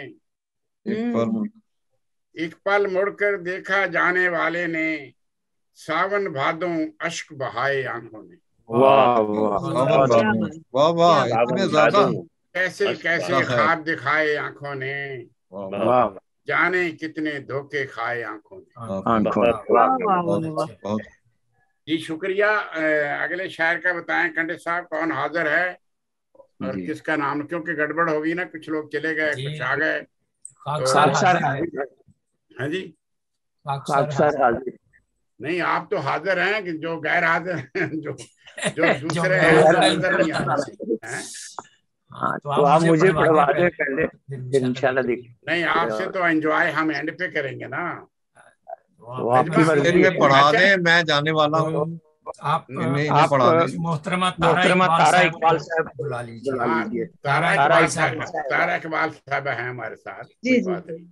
ایک پل مڑ کر دیکھا جانے والے نے، ساون بھادوں اشک بہائے آنکھوں نے۔ کیسے کیسے خواب دکھائے آنکھوں نے، جانے کتنے دھوکے کھائے آنکھوں نے۔ جی شکریہ۔ اگلے شاعر کا بتائیں کنڈے صاحب، کون حاضر ہے اور کس کا نام، کیونکہ گڑبڑ ہوگی نا، کچھ لوگ چلے گئے کچھ آ گئے۔ ہاں جی، نہیں آپ تو حاضر ہیں کہ جو غیر حاضر ہیں، جو دوسرے ہیں جو نظر نہیں آتے ہیں۔ تو آپ مجھے پڑھوا دیں پہلے، انشاءاللہ دیکھیں۔ نہیں، آپ سے تو انجوائے ہم اینڈ پہ کریں گے نا۔ इनमें पढ़ा दें, मैं जाने वाला हूँ। आप पढ़ा दें। मोहतरमा तारा इकबाल साहब बुला लीजिए। तारा इकबाल साहब है हमारे साथ, कोई बात नहीं,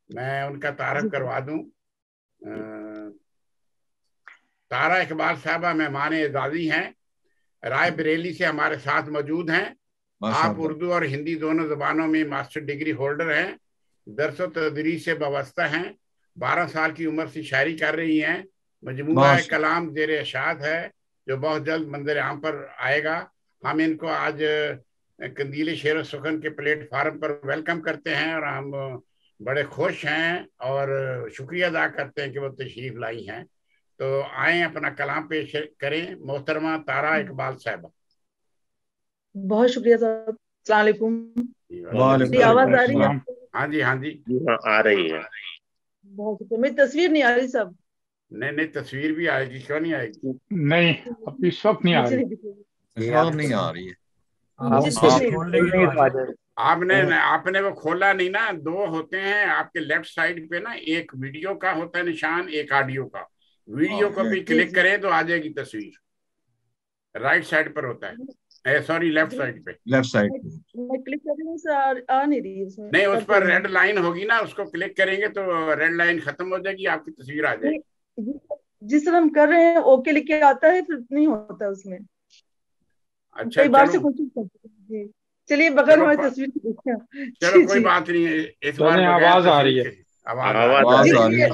मैं उनका तारफ करवा दूं। तारा इकबाल साहबा मेहमान एजाजी हैं, राय बरेली से हमारे साथ मौजूद हैं। आप उर्दू और हिंदी दोनों जबानों में मास्टर डिग्री होल्डर हैं, दरस व तदरीस से वाबस्ता हैं, 12 साल की उम्र से शायरी कर रही हैं। मजमूआ कलाम ज़ेर इरशाद है जो बहुत जल्द मंजर आम पर आएगा। हम इनको आज कंदील शेर सुखन के प्लेटफार्म पर वेलकम करते हैं और हम बड़े खुश हैं और शुक्रिया अदा करते हैं कि वो तशरीफ लाई हैं। तो आए अपना कलाम पेश करें मोहतरमा तारा इकबाल साहबा। बहुत शुक्रिया साहब। अस्सलाम वालेकुम। आवाज आ रही है? हाँ जी हाँ जी आ रही है। बहुत शुक्रिया। मेरी तस्वीर नहीं आ रही साहब। नहीं तस्वीर भी आएगी, क्यों नहीं आएगी? नहीं अब इस वक्त नहीं आ रही, इस वक्त नहीं आ रही है। आपने वो खोला नहीं ना, 2 होते हैं आपके लेफ्ट साइड पे ना, एक वीडियो का होता है निशान, एक ऑडियो का। वीडियो को भी क्लिक करें तो आ जाएगी तस्वीर, राइट साइड पर होता है, सॉरी लेफ्ट साइड पे। लेफ्ट साइड मैं क्लिक कर रही हूँ सर, आ नहीं रही है उसमें। नहीं, उस पर रेड लाइन होगी ना, उसको क्लिक करेंगे तो रेड लाइन खत्म हो जाएगी, आपकी तस्वीर आ जाएगी। जिस तरह हम कर रहे हैं ओके लिख के आता है, फिर नहीं होता उसमें। अच्छा कई बार से कोशिश करते हैं जी। चलिए बगैर हमारी तस्वीर देखते हैं। चलो कोई बात नहीं है, इस बार आवाज आ रही है, आवाज आ रही है।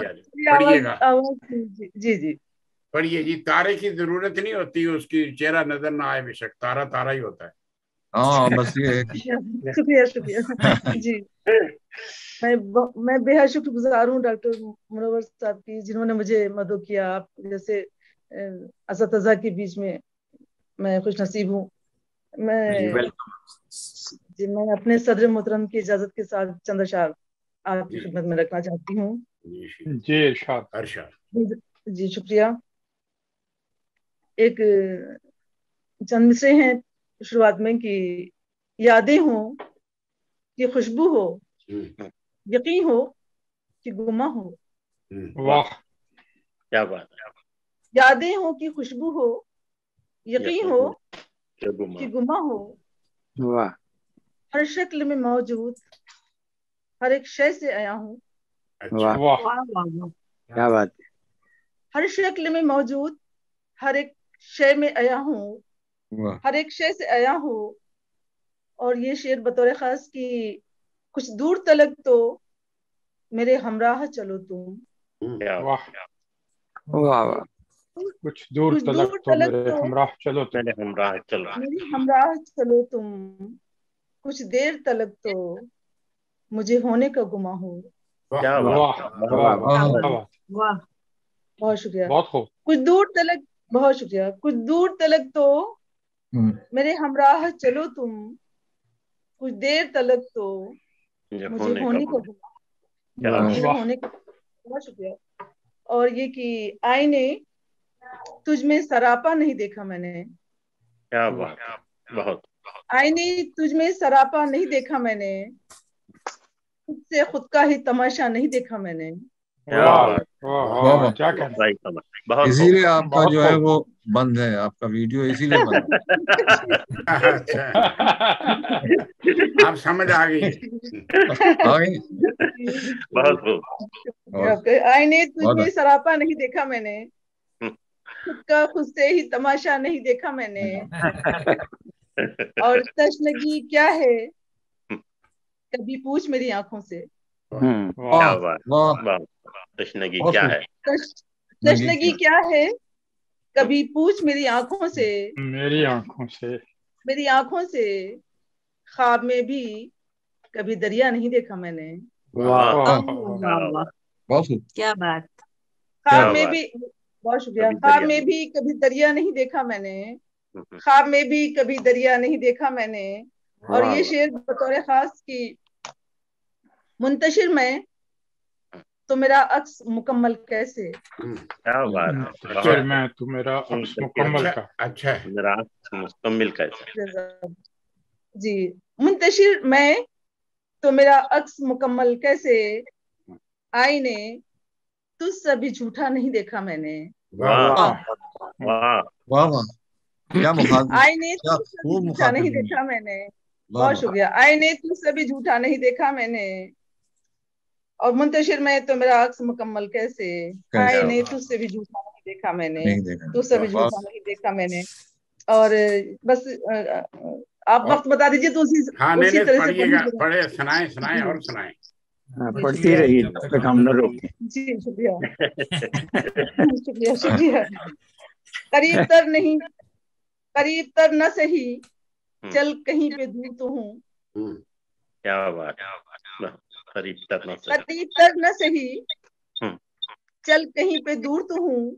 जी जी पढ़िए जी। तारे की जरूरत नहीं होती, उसकी चेहरा नजर ना आए, बेशक तारा तारा ही होता है। हाँ बस ये शुक्रिया शुक्रिया जी। मैं बेहद शुक्रगुजार हूँ डॉक्टर मुनव्वर साहब की, जिन्होंने मुझे मदद किया। आप जैसे असतज़ा के बीच में मैं खुश नसीब हूँ। मैं अपने सदर मोहतरम की इजाजत के साथ चंद अशआर आपकी खिदमत में रखना चाहती हूँ। जी इरशाद। जी शुक्रिया। एक चंद मिसरे हैं शुरुआत में कि यादें हो कि खुशबू हो, यकीन हो कि गुमा हो। वाह क्या बात है। यादें हो कि खुशबू हो, यकीन हो कि गुमा हो। वाह। हर शक्ल में मौजूद हर एक शय से आया हूँ। वाह क्या बात है। हर शक्ल में मौजूद हर एक शय में आया हूँ, हर एक शय से आया हूँ। और ये शेर बतौर खास की कुछ दूर तलक तो मेरे हमराह चलो तुम। वाह वाह। कुछ दूर तलक तो मेरे हमराह चलो तुम, मेरे हमराह चलो, मेरे हमराह चलो तुम। कुछ देर तलक तो मुझे होने का गुमा हो। क्या वाह वाह वाह, बहुत शुक्रिया। बहुत खूब। कुछ दूर तलक, बहुत शुक्रिया। कुछ दूर तलक तो मेरे हमराह चलो तुम, कुछ देर तलक तो मुझे होने का गुमा, मेरे होने का। बहुत शुक्रिया। और ये कि आईने तुझ में सरापा नहीं देखा मैंने। क्या बात, बहुत। आईने तुझ में सरापा नहीं देखा मैंने, खुद से खुद का ही तमाशा नहीं देखा मैंने। क्या कहना, इसीलिए आपका जो है वो बंद है, आपका वीडियो इसीलिए बंद है। अच्छा आप समझ आ गई। बहुत। आईने तुझ में सरापा नहीं देखा मैंने, खुद का खुद से ही तमाशा नहीं देखा मैंने। और तशनगी क्या है कभी पूछ मेरी आंखों से। तशनगी क्या है, तशनगी क्या है कभी पूछ मेरी आंखों से। मेरी आंखों से, मेरी आंखों से ख्वाब में भी कभी दरिया नहीं देखा मैंने। क्या बात। ख्वाब में भी, बहुत शुक्रिया। ख्वाब में भी कभी दरिया नहीं देखा मैंने, ख्वाब में भी कभी दरिया नहीं देखा मैंने। और ये शेर बतौर खास की मुंतशिर में तो मेरा अक्स मुकम्मल कैसे। क्या बात, फिर मैं तो मेरा अक्स मुकम्मल का। अच्छा मेरा अक्स मुकम्मल कैसे। जी, मुंतशिर में तो मेरा अक्स मुकम्मल कैसे, आईने तुझसे भी झूठा नहीं देखा मैंने। वाह वाह वाह वाह, क्या मुखातिब, आईने क्या तुझसे भी खूब झूठा नहीं मुखातिब। देखा मैंने। वाह बहुत वाह, शुक्रिया। आईने तुझसे भी झूठा नहीं देखा मैंने, और मुंतशिर में तो मेरा अक्स मुकम्मल कैसे। कैसे आईने तुझसे भी झूठा नहीं देखा मैंने, नहीं देखा। तुझसे भी वाह, झूठा नहीं देखा मैंने। और बस आप वक्त बता दीजिए तो हाँ उसी नहीं तरह से पढ़िएगा, पढ़नी पढ़े, सुनाए सुनाए जी और सुनाए। पढ़ती रहिए जब तक हम न रोकें। जी शुक्रिया शुक्रिया शुक्रिया। करीब तर नहीं, करीब तर न सही, चल कहीं पे दूर तो हूँ। क्या बात, करीब तर न सही, करीब तर न सही, चल कहीं पे दूर तो हूँ।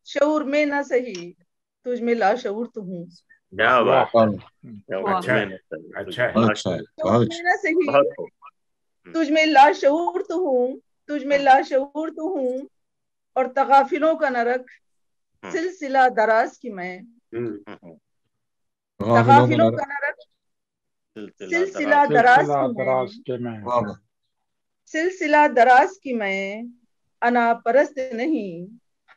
शऊर में न सही, तुझ में लाशऊर तो हूँ। क्या बात, अच्छा अच्छा शऊर में न सही, तुझ में लाशऊर तो हूँ, तुझ में लाशऊर तो हूँ। और तगाफिलों का न रख सिलसिला दराज की मैं। तगाफिलों का न रख सिलसिला दराज की मैं। सिलसिला दराज की मैं, अना परस्त नहीं,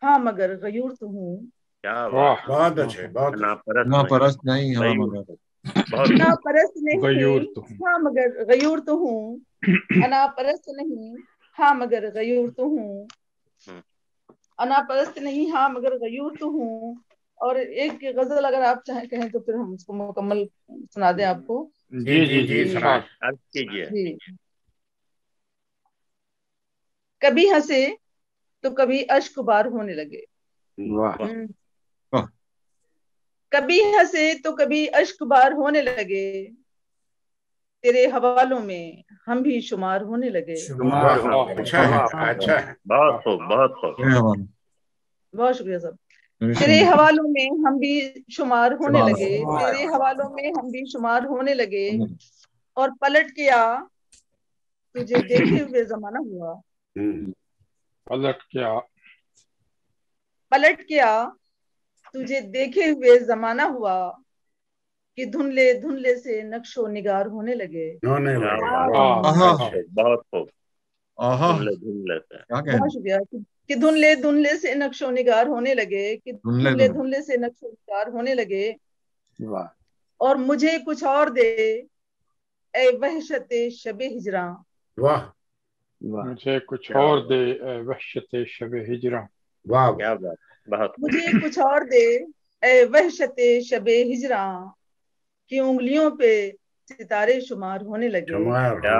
हाँ मगर गयूर तो हूँ। क्या बात, बहुत अच्छे, बहुत ना परस्त नहीं, हाँ मगर अना परस्त नहीं, हाँ मगर गयूर तो हूँ। अना परस्त नहीं, हाँ मगर गयूर तो हूँ। अना परस्त नहीं, हाँ मगर गयूर तो हूँ। और एक गजल अगर आप चाहें कहें तो फिर हम उसको मुकम्मल सुना दें आपको। जी जी जी अर्ज कीजिए। जी। कभी हंसे तो कभी अश्क बार होने लगे। कभी हंसे तो कभी अश्क बार होने लगे, तेरे हवालों में हम भी शुमार होने लगे। अच्छा अच्छा, बहुत खूब, बहुत खूब, बहुत शुक्रिया साहब। तेरे हवालों में हम भी शुमार होने लगे, तेरे हवालों में हम भी शुमार होने लगे। और पलट के आ, तुझे देखे हुए जमाना हुआ। पलट के आ, पलट के आ, तुझे देखे हुए जमाना हुआ। कि धुंधले धुंधले से नक्शो निगार होने लगे। बहुत खूब, धुंधले से, बहुत शुक्रिया। कि धुंधले धुंधले से नक्शो निगार होने लगे, कि धुंधले धुंधले से नक्शो निगार होने लगे। और मुझे कुछ और दे ए वहशते शबे हिजरा। वाह, मुझे कुछ और दे ए वहशते शबे हिजरा। वाह, क्या बात, बहुत मुझे कुछ और दे ए वहशते शबे हिजरा। की उंगलियों पे सितारे शुमार होने लगे। क्या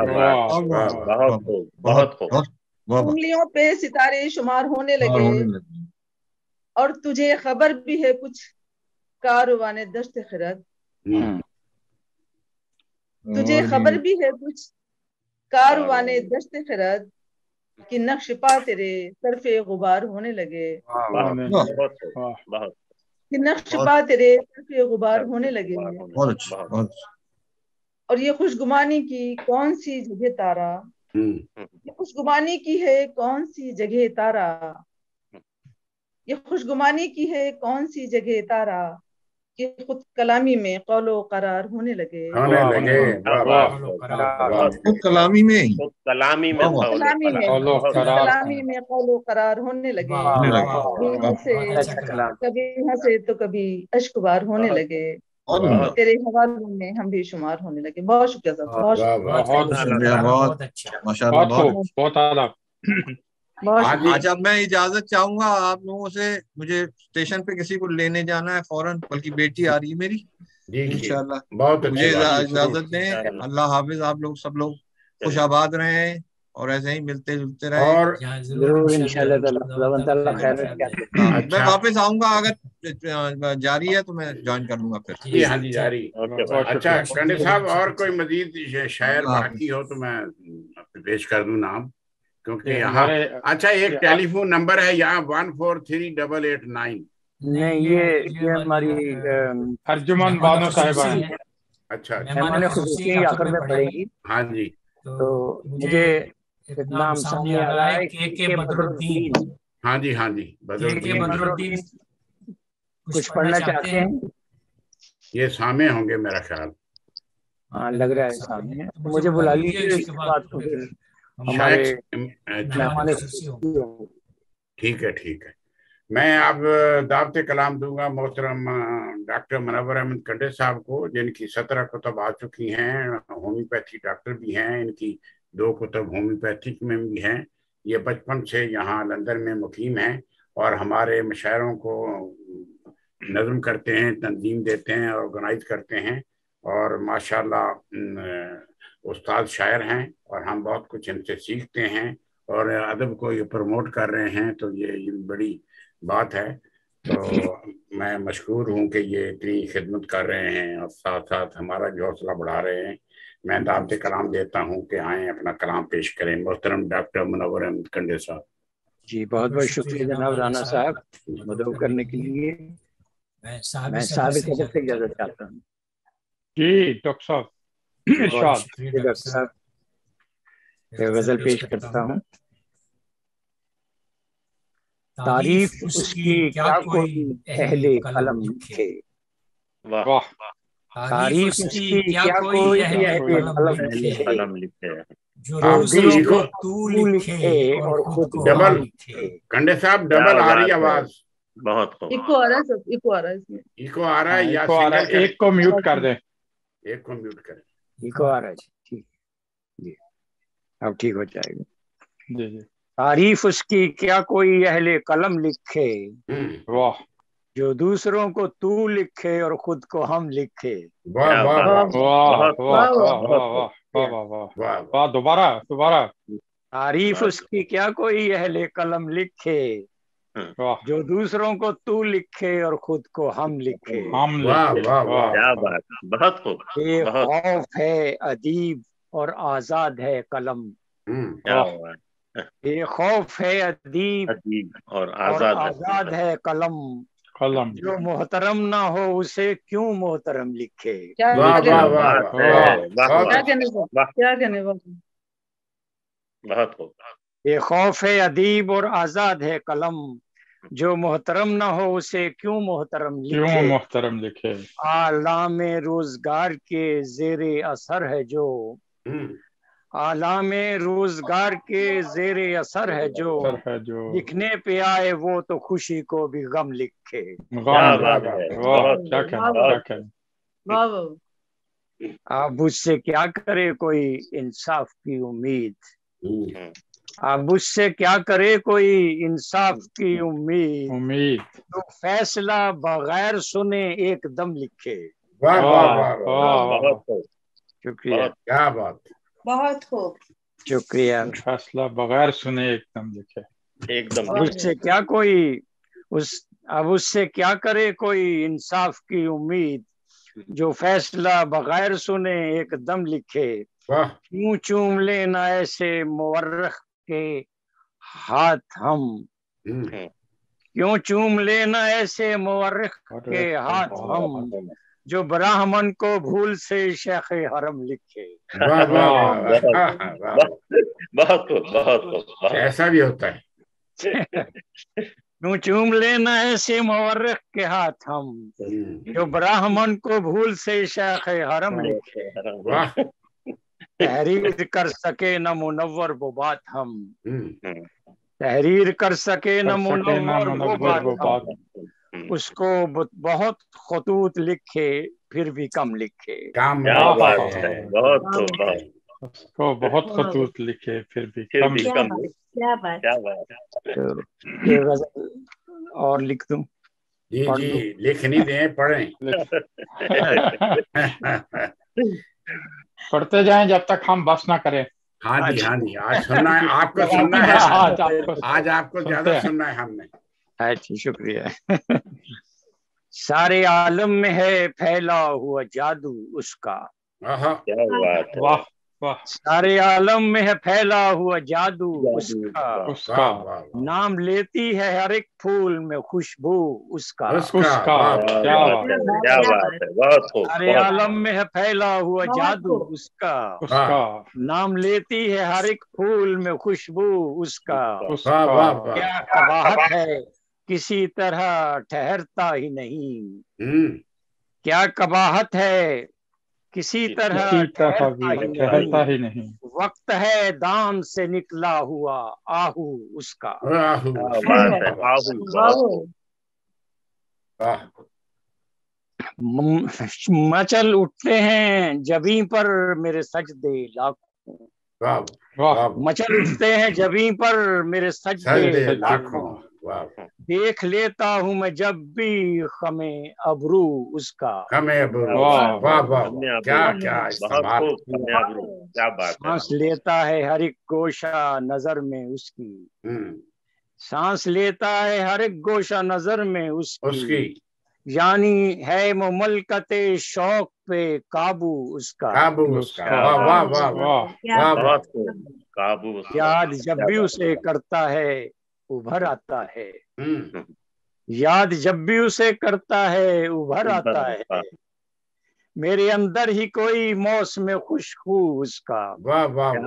बात, बहुत खूब, बहुत खूब। उंगलियों पे सितारे शुमार होने लगे। और तुझे खबर भी है कुछ कारवाने दश्त खिरत। तुझे खबर भी है कुछ कारवाने दश्त खिरत। कि नक्श पा तेरे तरफे गुबार होने लगे। कि नक्श पा तेरे तरफे गुबार होने लगे। और ये खुशगुमानी की कौन सी जगह तारा। ये खुशगुमानी की है कौन सी जगह तारा। ये खुशगुमानी की है कौन सी जगह तारा। कि खुद कलामी में कौलो करार होने लगे। खुद कलामी में, खुद कलामी में, कलामी में कौलो करार होने लगे। कभी हंसे तो कभी अश्कबार होने लगे। तेरे हवालों में हम भी शुमार होने लगे। बहुत शुक्रिया साहब, बहुत माशाल्लाह, बहुत आला। अच्छा, मैं इजाजत चाहूंगा आप लोगों से। मुझे स्टेशन पे किसी को लेने जाना है फौरन, बल्कि बेटी आ रही है मेरी इंशाल्लाह। मुझे इजाजत दें। अल्लाह हाफिज। आप लोग सब लोग खुश आबाद रहें और ऐसे ही मिलते जुलते रहें। और जरूर इंशाल्लाह खैर। मैं वापस आऊंगा, अगर जारी है तो मैं ज्वाइन कर लूंगा फिर। जी हाँ जी, जारी। अच्छा कंडे साहब, और कोई मजीद शायर बाकी हो तो मैं पेश कर दूं नाम, क्योंकि यहाँ अच्छा एक टेलीफोन नंबर है यहाँ 143889। नहीं, ये हमारी अर्जुमन बानो साहिबा है। अच्छा, मैंने खुसूसी आखिर में पढ़ेगी। हाँ जी। तो मुझे नाम सामने आ रहा है के बदरुद्दीन। हाँ जी, हाँ जी, बदरुद्दीन कुछ पढ़ना चाहते हैं? ये सामे होंगे मेरा ख्याल। हाँ, लग रहा है सामने। मुझे बुला लीजिए, इसके बाद तो फिर ہمارے ٹھیک ہے ٹھک ہے. میں اب دعوت کلام دوں گا محترم ڈاکٹر منور احمد کنڈے صاحب کو، جن کی 17 کتب آ چکی ہیں. ہومیوپیتھی ڈاکٹر بھی ہیں، ان کی 2 کتب ہومیوپیتھک میں بھی ہیں. یہ بچپن سے یہاں لندن میں مقیم ہیں اور ہمارے مشاعروں کو نظم کرتے ہیں، تنظیم دیتے ہیں، آرگنائز کرتے ہیں. اور ماشاءاللہ استاد شاعر ہیں اور ہم بہت کچھ ان سے سیکھتے ہیں اور ادب کو یہ پروموٹ کر رہے ہیں، تو یہ بڑی بات ہے. تو میں مشکور ہوں کہ یہ اتنی خدمت کر رہے ہیں اور ساتھ ساتھ ہمارا بھی حوصلہ بڑھا رہے ہیں. میں دعوت کلام دیتا ہوں کہ آئیں اپنا کلام پیش کریں. محترم ڈاکٹر منور احمد کنڈے صاحب. جی بہت بہت شکریہ جناب رانا صاحب مدعو کرنے کے لیے. میں صاحب صدر سے اجازت چاہتا ہوں. جی ڈاکٹر صاحب ڈاکٹر صاحب غزل پیش کرتا ہوں. تعریف اس کی کیا کوئی اہل قلم لکھے. واہ. تعریف اس کی کیا کوئی اہل قلم لکھے. آپ لکھے اور خود ڈبل کنڈے صاحب ڈبل آ رہی آواز. بہت ایکو آ رہا ہے سب، ایکو آ رہا ہے اس میں. ایکو آ رہا ہے یا ایک کو میوٹ کر دیں. ایک کو میوٹ کریں. ایکو آ رہا ہے ٹھیک جی اب ٹھیک ہو جائے گا. جی جی. تعریف اس کی کیا کوئی اہل قلم لکھے. واہ. جو دوسروں کو تو لکھے اور خود کو ہم لکھے. واہ واہ واہ واہ واہ واہ. دوبارہ. تعریف اس کی کیا کوئی اہل قلم لکھے. جو دوسروں کو تو لکھے اور خود کو ہم لکھے. بہت خوب. بے خوف ہے ادیب اور آزاد ہے قلم. بے خوف ہے ادیب اور آزاد ہے قلم. جو محترم نہ ہو اسے کیوں محترم لکھے. بہت خوب. بے خوف ہے ادیب اور آزاد ہے قلم. جو محترم نہ ہو اسے کیوں محترم لکھے. عالم روزگار کے زیر اثر ہے جو. عالم روزگار کے زیر اثر ہے جو. لکھنے پہ آئے وہ تو خوشی کو بھی غم لکھے. اب اس سے کیا کرے کوئی انصاف کی امید. اب اس سے کیا کرے کوئی انصاف کی امید. تو فیصلہ بغیر سنے ایک دم لکھے. شکریہ. کیا بات. بہت خوب. شکریہ. فیصلہ بغیر سنے ایک دم لکھے. ایک دم. اب اس سے کیا کرے کوئی انصاف کی امید. جو فیصلہ بغیر سنے ایک دم لکھے. کیوں چوم لینا ایسے مورخ کے ہاتھ ہم. کیوں چوم لینا ایسے مورخ کے ہاتھ ہم. جو براہمن کو بھول سے شیخ حرم لکھے. بہت ایسا بھی ہوتا ہے. کیوں چوم لینا ایسے مورخ کے ہاتھ ہم. جو براہمن کو بھول سے شیخ حرم لکھے. تحریر کر سکے نہ منور وہ بات ہم. تحریر کر سکے نہ منور وہ بات ہم. اس کو بہت خطوط لکھے پھر بھی کم لکھے. بہت خطوط لکھے پھر بھی کم. اور لکھ دوں. جی لکھ نہیں دیں پڑھیں. پڑھتے جائیں جب تک ہم بس نہ کریں. ہاں جی آج سننا ہے آپ کو. سننا ہے آج آپ کو زیادہ سننا ہے ہم نے. اچھا شکریہ. سارے عالم میں ہے پھیلا ہوا جادو اس کا. واہ. سارے عالم میں ہے پھیلا ہوا جادو اس کا. نام لیتی ہے ہر ایک پھول میں خوشبو اس کا. سارے عالم میں ہے پھیلا ہوا جادو اس کا. نام لیتی ہے ہر ایک پھول میں خوشبو اس کا. کیا قباحت ہے کسی طرح ٹھہرتا ہی نہیں. کیا قباحت ہے کسی طرح ٹھہرتا ہی نہیں. वक्त है दाम से निकला हुआ आहू उसका। मचल उठते हैं जबीं पर मेरे सजदे लाखों, मचल उठते हैं जबीं पर मेरे सजदे लाखों, देख लेता हूँ मैं जब भी खमे अबरू उसका। सांस लेता है हर एक गोशा नजर में उसकी, सांस लेता है हर एक गोशा नजर में उसकी, यानी है मुमलकते शौक पे काबू उसका। याद जब भी उसे करता है उभर आता है, याद जब भी उसे करता है उभर आता है, मेरे अंदर ही कोई मौसम खुशबू उसका। क्या बात है,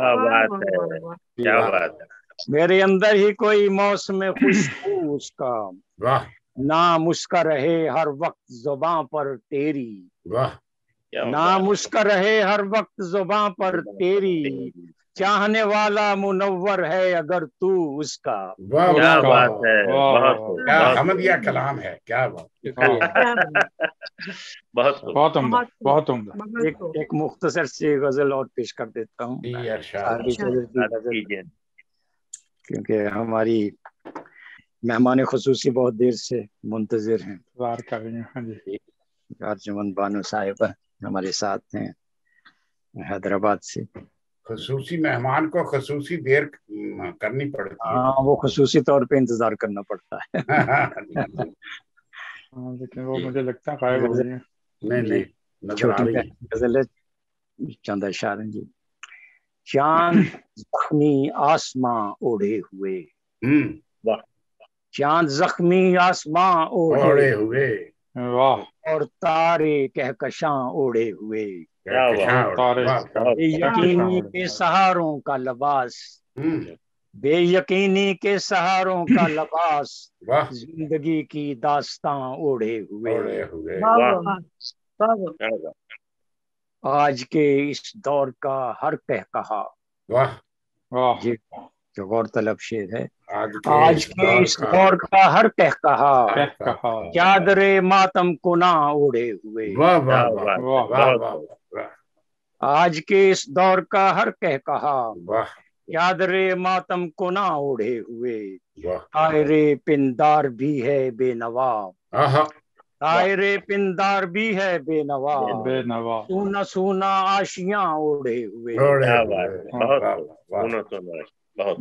क्या बात है। मेरे अंदर ही कोई मौसम खुशबू उसका, नाम उसका रहे हर वक्त जुबां पर तेरी, नाम उसका रहे हर वक्त जुबां पर तेरी, चाहने वाला मुनव्वर है अगर तू उसका। क्या बात है, क्या हमदिया कलाम है, क्या बात। बहुत उम्दा, बहुत उम्दा। एक मुख्तसर सी गजल और पेश कर देता हूँ, क्योंकि हमारी मेहमान खुसूसी बहुत देर से मुंतजिर हैं। अर्जुमन बानो साहिबा हमारे साथ हैं हैदराबाद से। खुसूसी मेहमान को खुसूसी देर करनी पड़ती है। हाँ, वो खुसूसी तौर पे इंतजार करना पड़ता है। लेकिन वो मुझे लगता है गायब हो गई है। नहीं नजर आ रही है। गजल है, चंद अशआर हैं जी। चांद जख्मी आसमां ओढ़े हुए, चांद जख्मी आसमां ओढ़े हुए, और तारे कहकशां ओढ़े हुए, बेयकीनी के सहारों का लिबास, बेयकीनी के सहारों का लिबास, जिंदगी की दास्तां ओढ़े हुए। आज के इस दौर का हर कहकहा, जी जो गौरतलब शेर है, आज के इस दौर का हर कहकहा, चादरे मातम को ना ओढ़े हुए। आज के इस दौर का हर कहकहा, चादरे मातम को ना ओढ़े हुए, तायरे पिंदार भी है बेनवा, तायरे पिंदार भी है बेनवा, सूना सूना आशियां ओढ़े हुए।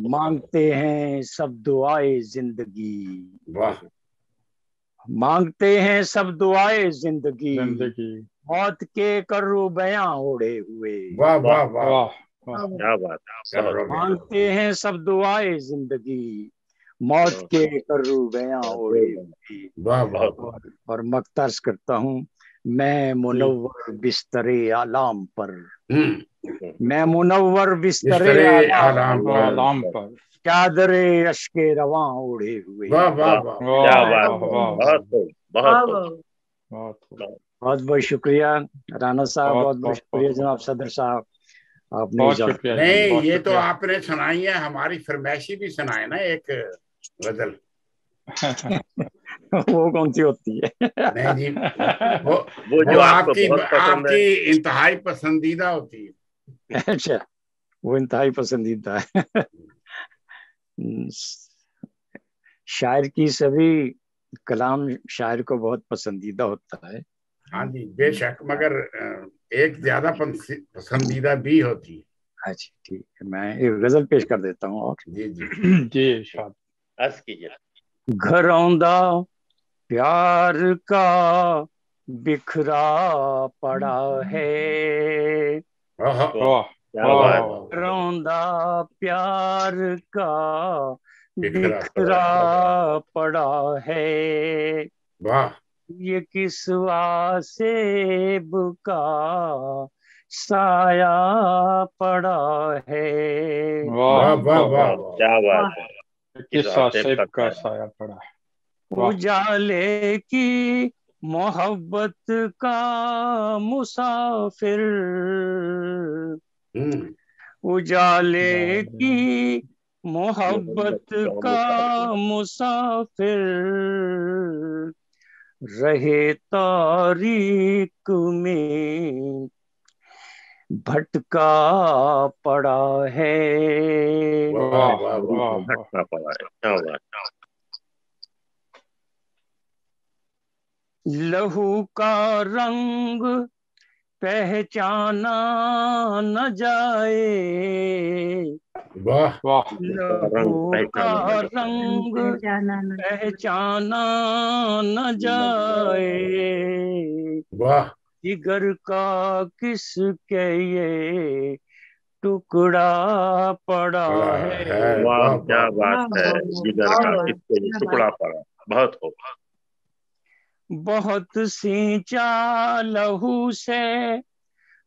मांगते हैं सब दुआए जिंदगी, मांगते हैं सब दुआए जिंदगी, मौत के कर्रू बयां ओढ़े हुए। मांगते हैं सब दुआए जिंदगी, मौत के कर्रू बयां ओढ़े हुए। और मख्तर्ज करता हूँ, मैं मुनव्वर बिस्तरे आलाम पर, मैं मुनव्वर बिस्तरे आलाम पर, चादरे अश्के रवां ओढ़े हुए। बहुत बहुत शुक्रिया राना साहब, बहुत बहुत शुक्रिया जनाब सदर साहब, आपने नहीं ये तो आपने सुनाई है, हमारी फरमाइशी भी सुनाए ना एक गजल। वो कौन सी होती है? नहीं जी, वो जो आपकी इंतहाई पसंदीदा होती है। अच्छा, वो इंतहाई पसंदीदा है। शायर की सभी कलाम शायर को बहुत पसंदीदा होता है। हाँ जी बेशक, मगर एक ज्यादा पसंदीदा भी होती है। अच्छा ठीक है, मैं एक गजल पेश कर देता हूँ। और जी जी जी शाद अर्ज कीजिए। घर औंदा प्यार का बिखरा पड़ा है, रौंदा प्यार का बिखरा पड़ा है, ये किस वासेब का साया पड़ा है। क्या बात है, किस वासेब का साया पड़ा है। उजाले की मोहब्बत का मुसाफिर, اجالے کی محبت کا مسافر رہے تاریک میں بھٹکا پڑا ہے. بھٹکا پڑا ہے. لہو کا رنگ پہچانا نہ جائے, لہو کا رنگ پہچانا نہ جائے, جگر کا کس کے یہ ٹکڑا پڑا ہے. واہ کیا بات ہے, جگر کا کس کے یہ ٹکڑا پڑا. بہت ہو. بہت سینچا لہو سے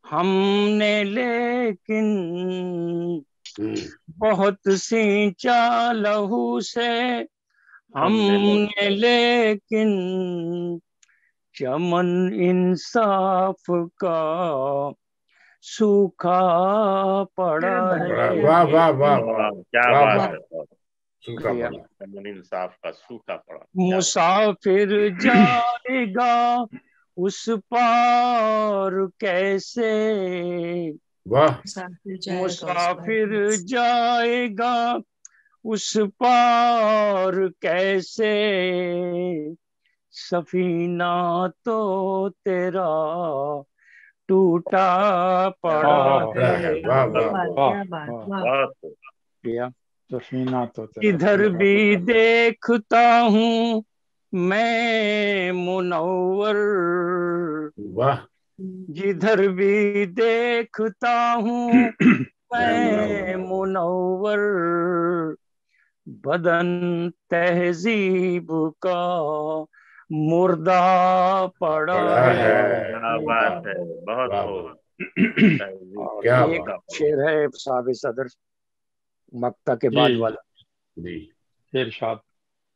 ہم نے لیکن, بہت سینچا لہو سے ہم نے لیکن چمن انصاف کا سوکھا پڑا ہے. واہ واہ واہ کیا بات ہے. چمن انصاف کا سوکھا پڑا. مسافر جائے گا اس پار کیسے, مسافر جائے گا اس پار کیسے, سفینہ تو تیرا ٹوٹا پڑا ہے. ادھر بھی دیکھتا ہوں میں منور, جدھر بھی دیکھتا ہوں میں منور, بدن تہذیب کا مردہ پڑا ہے. بہت ہو. ایک شعر ہے صاحب صدر مکتا کے بعد والا, ارشاد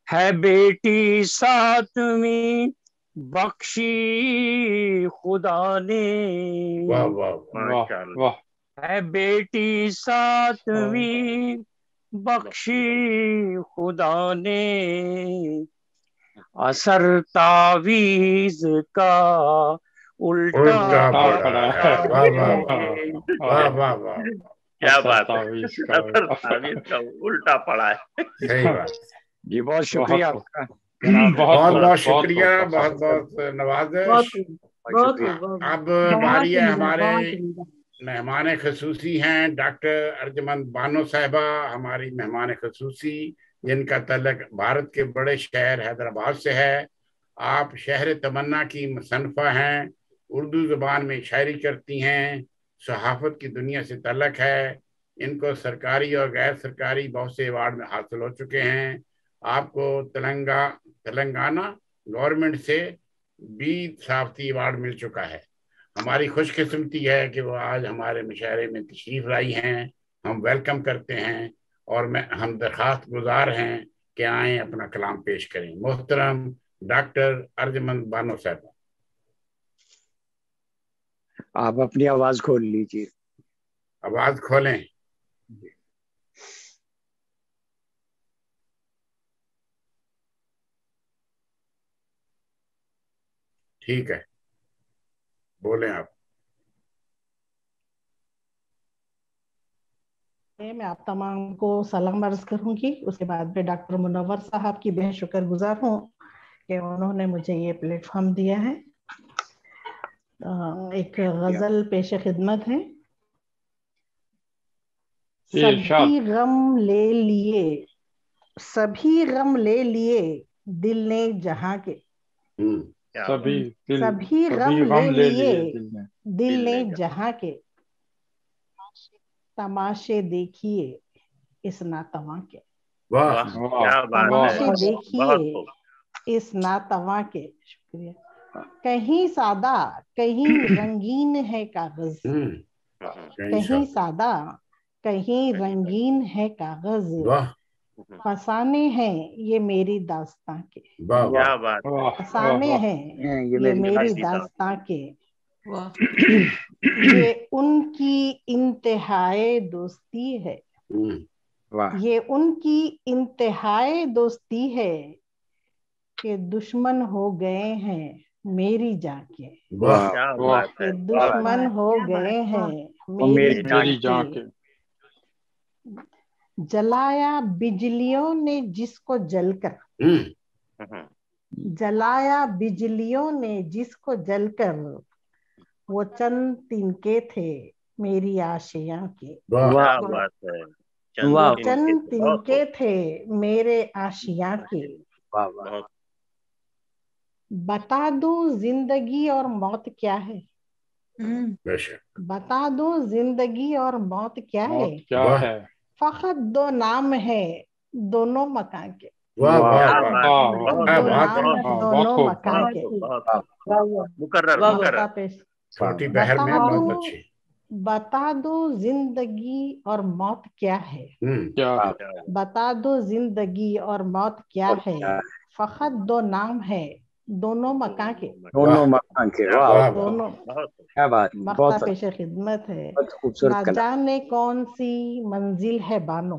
ہے بیٹی ساتویں بخشی خدا نے, ہے بیٹی ساتویں بخشی خدا نے, اثر تعویذ کا الٹا پڑا ہے. کیا بات ہے, اثر تعویذ کا الٹا پڑا ہے. جی بہت شکریہ آپ کا, بہت بہت شکریہ, بہت بہت نوازش. اب باری ہے ہمارے مہمان خصوصی ہیں ڈاکٹر ارجمند بانو صاحبہ, ہماری مہمان خصوصی جن کا تعلق بھارت کے بڑے شہر حیدرآباد سے ہے. آپ شہر تمنا کی مصنفہ ہیں, اردو زبان میں شاعری کرتی ہیں, صحافت کی دنیا سے تعلق ہے. ان کو سرکاری اور غیر سرکاری بہت سے ایوارڈ میں حاصل ہو چکے ہیں. آپ کو تلنگانہ گورنمنٹ سے بھی صحافتی ایوارڈ مل چکا ہے. ہماری خوش قسمتی ہے کہ وہ آج ہمارے مشاعرے میں تشریف لائی ہیں. ہم ویلکم کرتے ہیں اور ہم درخواست گزار ہیں کہ آئیں اپنا کلام پیش کریں. محترم ڈاکٹر ارجمند بانو صاحب, آپ اپنی آواز کھول لیجیے. آواز کھولیں. ٹھیک ہے, بولیں آپ. میں آپ تمام کو سلام عرض کروں گی. اس کے بعد میں ڈاکٹر منور صاحب کی بے شکر گزار ہوں کہ انہوں نے مجھے یہ پلیٹ فارم دیا ہے. ایک غزل پیش خدمت ہے. سبھی غم لے لیے دل نے جہاں کے, سبھی غم لے لیے دل نے جہاں کے, تماشے دیکھیے اس ناتواں کے, تماشے دیکھیے اس ناتواں کے. شکریہ. کہیں سادہ کہیں رنگین ہے کاغذ, کہیں سادہ کہیں رنگین ہے کاغذ, فسانے ہیں یہ میری داستاں کے, فسانے ہیں یہ میری داستاں کے. ये उनकी इंतहाई दोस्ती है, ये उनकी इंतहाई दोस्ती है कि दुश्मन हो गए हैं मेरी जाके, कि दुश्मन हो गए हैं मेरी जाके। जलाया बिजलियों ने जिसको जलकर, जलाया बिजलियों ने जिसको जलकर, वो चंद तिनके थे मेरी आशियां के, वो चंद तिनके थे मेरे आशियां के। बता दूं जिंदगी और मौत क्या है, बता दूं जिंदगी और मौत क्या है, फकत दो नाम है दोनों मकान के, दो नाम दोनों मकान के। बता दो जिंदगी और मौत क्या है, बता दो जिंदगी और मौत क्या है, फकत दो नाम है दोनों मकान के, दोनों मकान के। वाह, दोनों क्या बात, मख्ता पेश खिदमत है। ना जाने कौन सी मंजिल है बानो,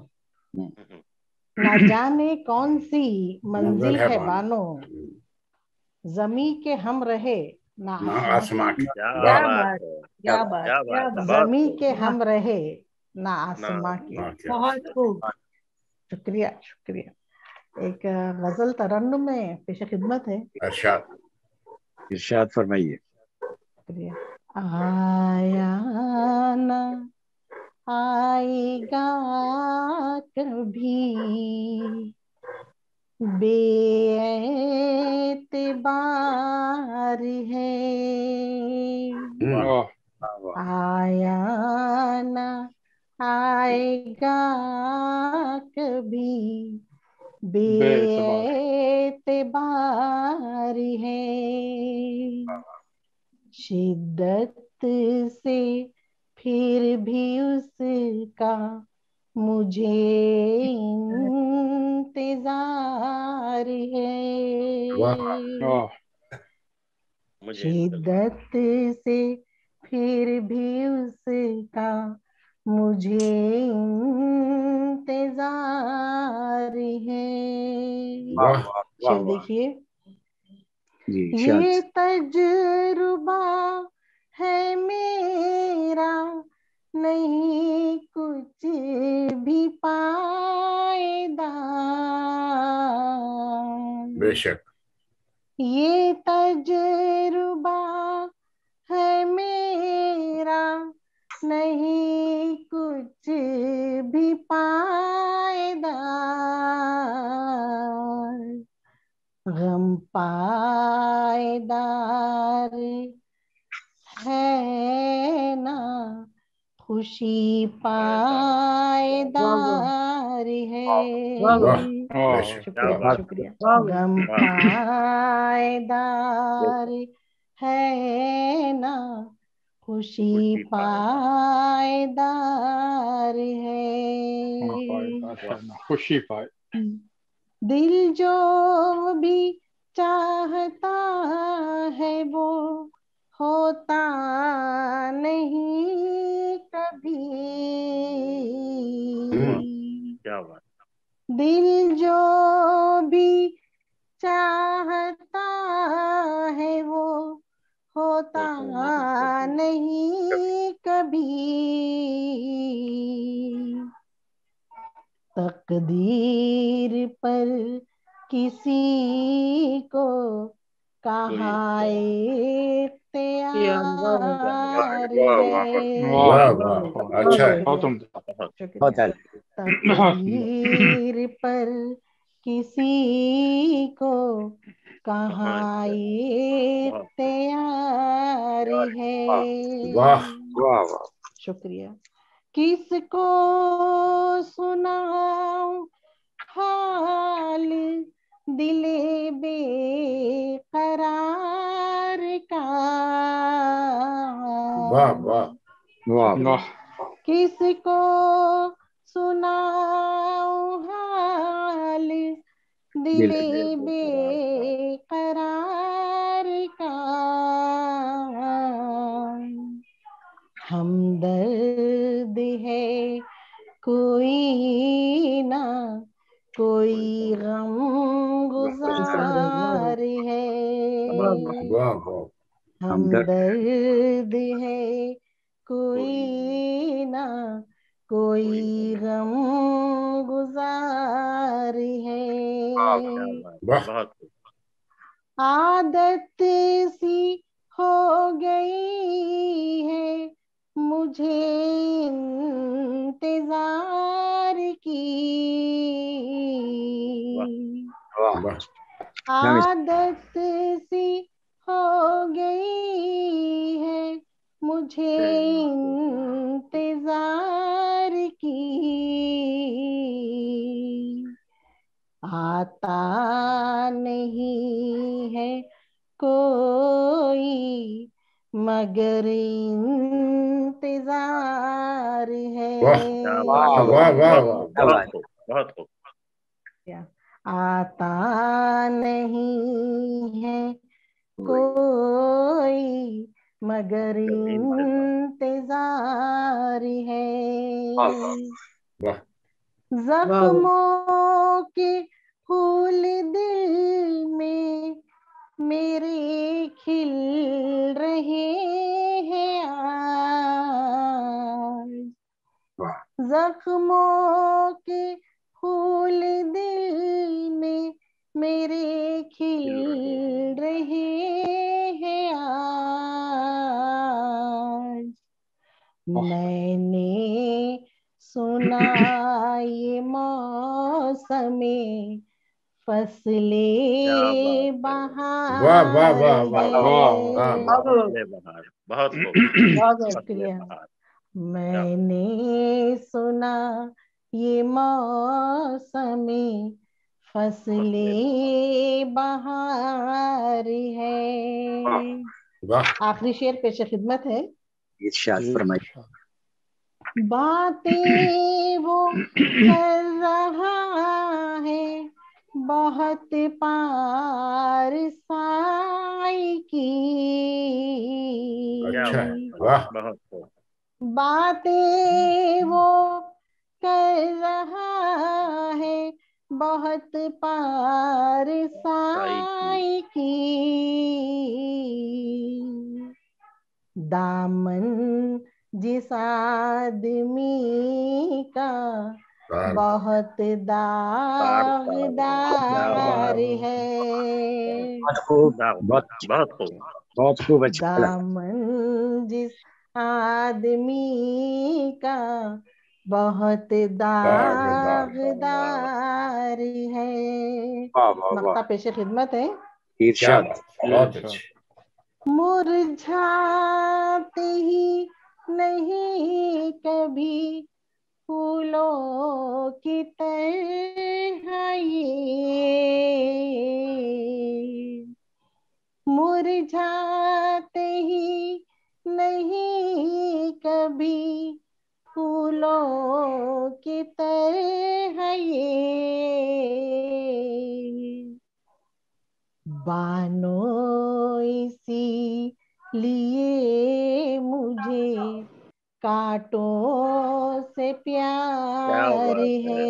ना जाने कौन सी मंजिल है बानो, जमी के हम रहे ना आसमां के, क्या बात, जमी के हम रहे ना आसमां के। बहुत खूब, शुक्रिया शुक्रिया। एक गजल तरन्नुम में पेश खिदमत है। इरशाद फरमाइए। शुक्रिया। आया ना आएगा कभी बेएतबार है, आया ना आएगा कभी बेएतबार है, शिद्दत से फिर भी उसका मुझे इंतजार है, शिद्दत से फिर भी उसका मुझे इंतजार है। शेर देखिए। ये तजुर्बा है मेरा नहीं कुछ भी पायदार, बेशक ये तजुर्बा है मेरा नहीं कुछ भी पायदार, गम पायदार है ना खुशी पायदार है। शुक्रिया शुक्रिया। गम पायदार है ना खुशी पायदार है, खुशी पाए। दिल जो भी चाहता है वो होता नहीं कभी, क्या बात। दिल जो भी चाहता है वो होता नहीं कभी, तकदीर पर किसी को कहाँ इख्तियार है, तकदीर पर किसी को कहाँ इख्तियार है। शुक्रिया। किसको सुनाऊं हाल दिले बेकरार का, किसको सुनाऊं हाल दिले बेकरार का, हमदर्द है कोई ना, कोई गम गुजार है। हमदर्द है कोई ना, कोई गम गुजार है। आदत सी हो गई है मुझे इंतजार की, आदत सी हो गई है मुझे इंतजार की। आता नहीं है कोई मगर इंतजार है। आता नहीं है कोई मगर इंतजार है। जख्मों के फूल दिल में मेरे खिल रहे हैं आज, जख्मों के फूल दिल में मेरे खिल रहे हैं आज। मैंने सुना ये मौसमे फसले बहार है। बहुत शुक्रिया। मैंने सुना ये मौसमे फसले बहार है। आखिरी शेर पेश खिदमत है। इरशाद फरमाइए। बातें वो कर रहा है बहुत पार साई की, बातें वो कर रहा है बहुत पार साई की। दामन जिस आदमी का बहुत दागदार है। बहुत खूब। दामन जिस आदमी का बहुत दागदार है। मक्ता पेश खिदमत है। इरशाद। मुरझाते ही नहीं कभी फूलों की तरह ये, मुरझाते ही नहीं कभी फूलों की तरह ये। बानो इसी लिए मुझे कांटों से प्यार है।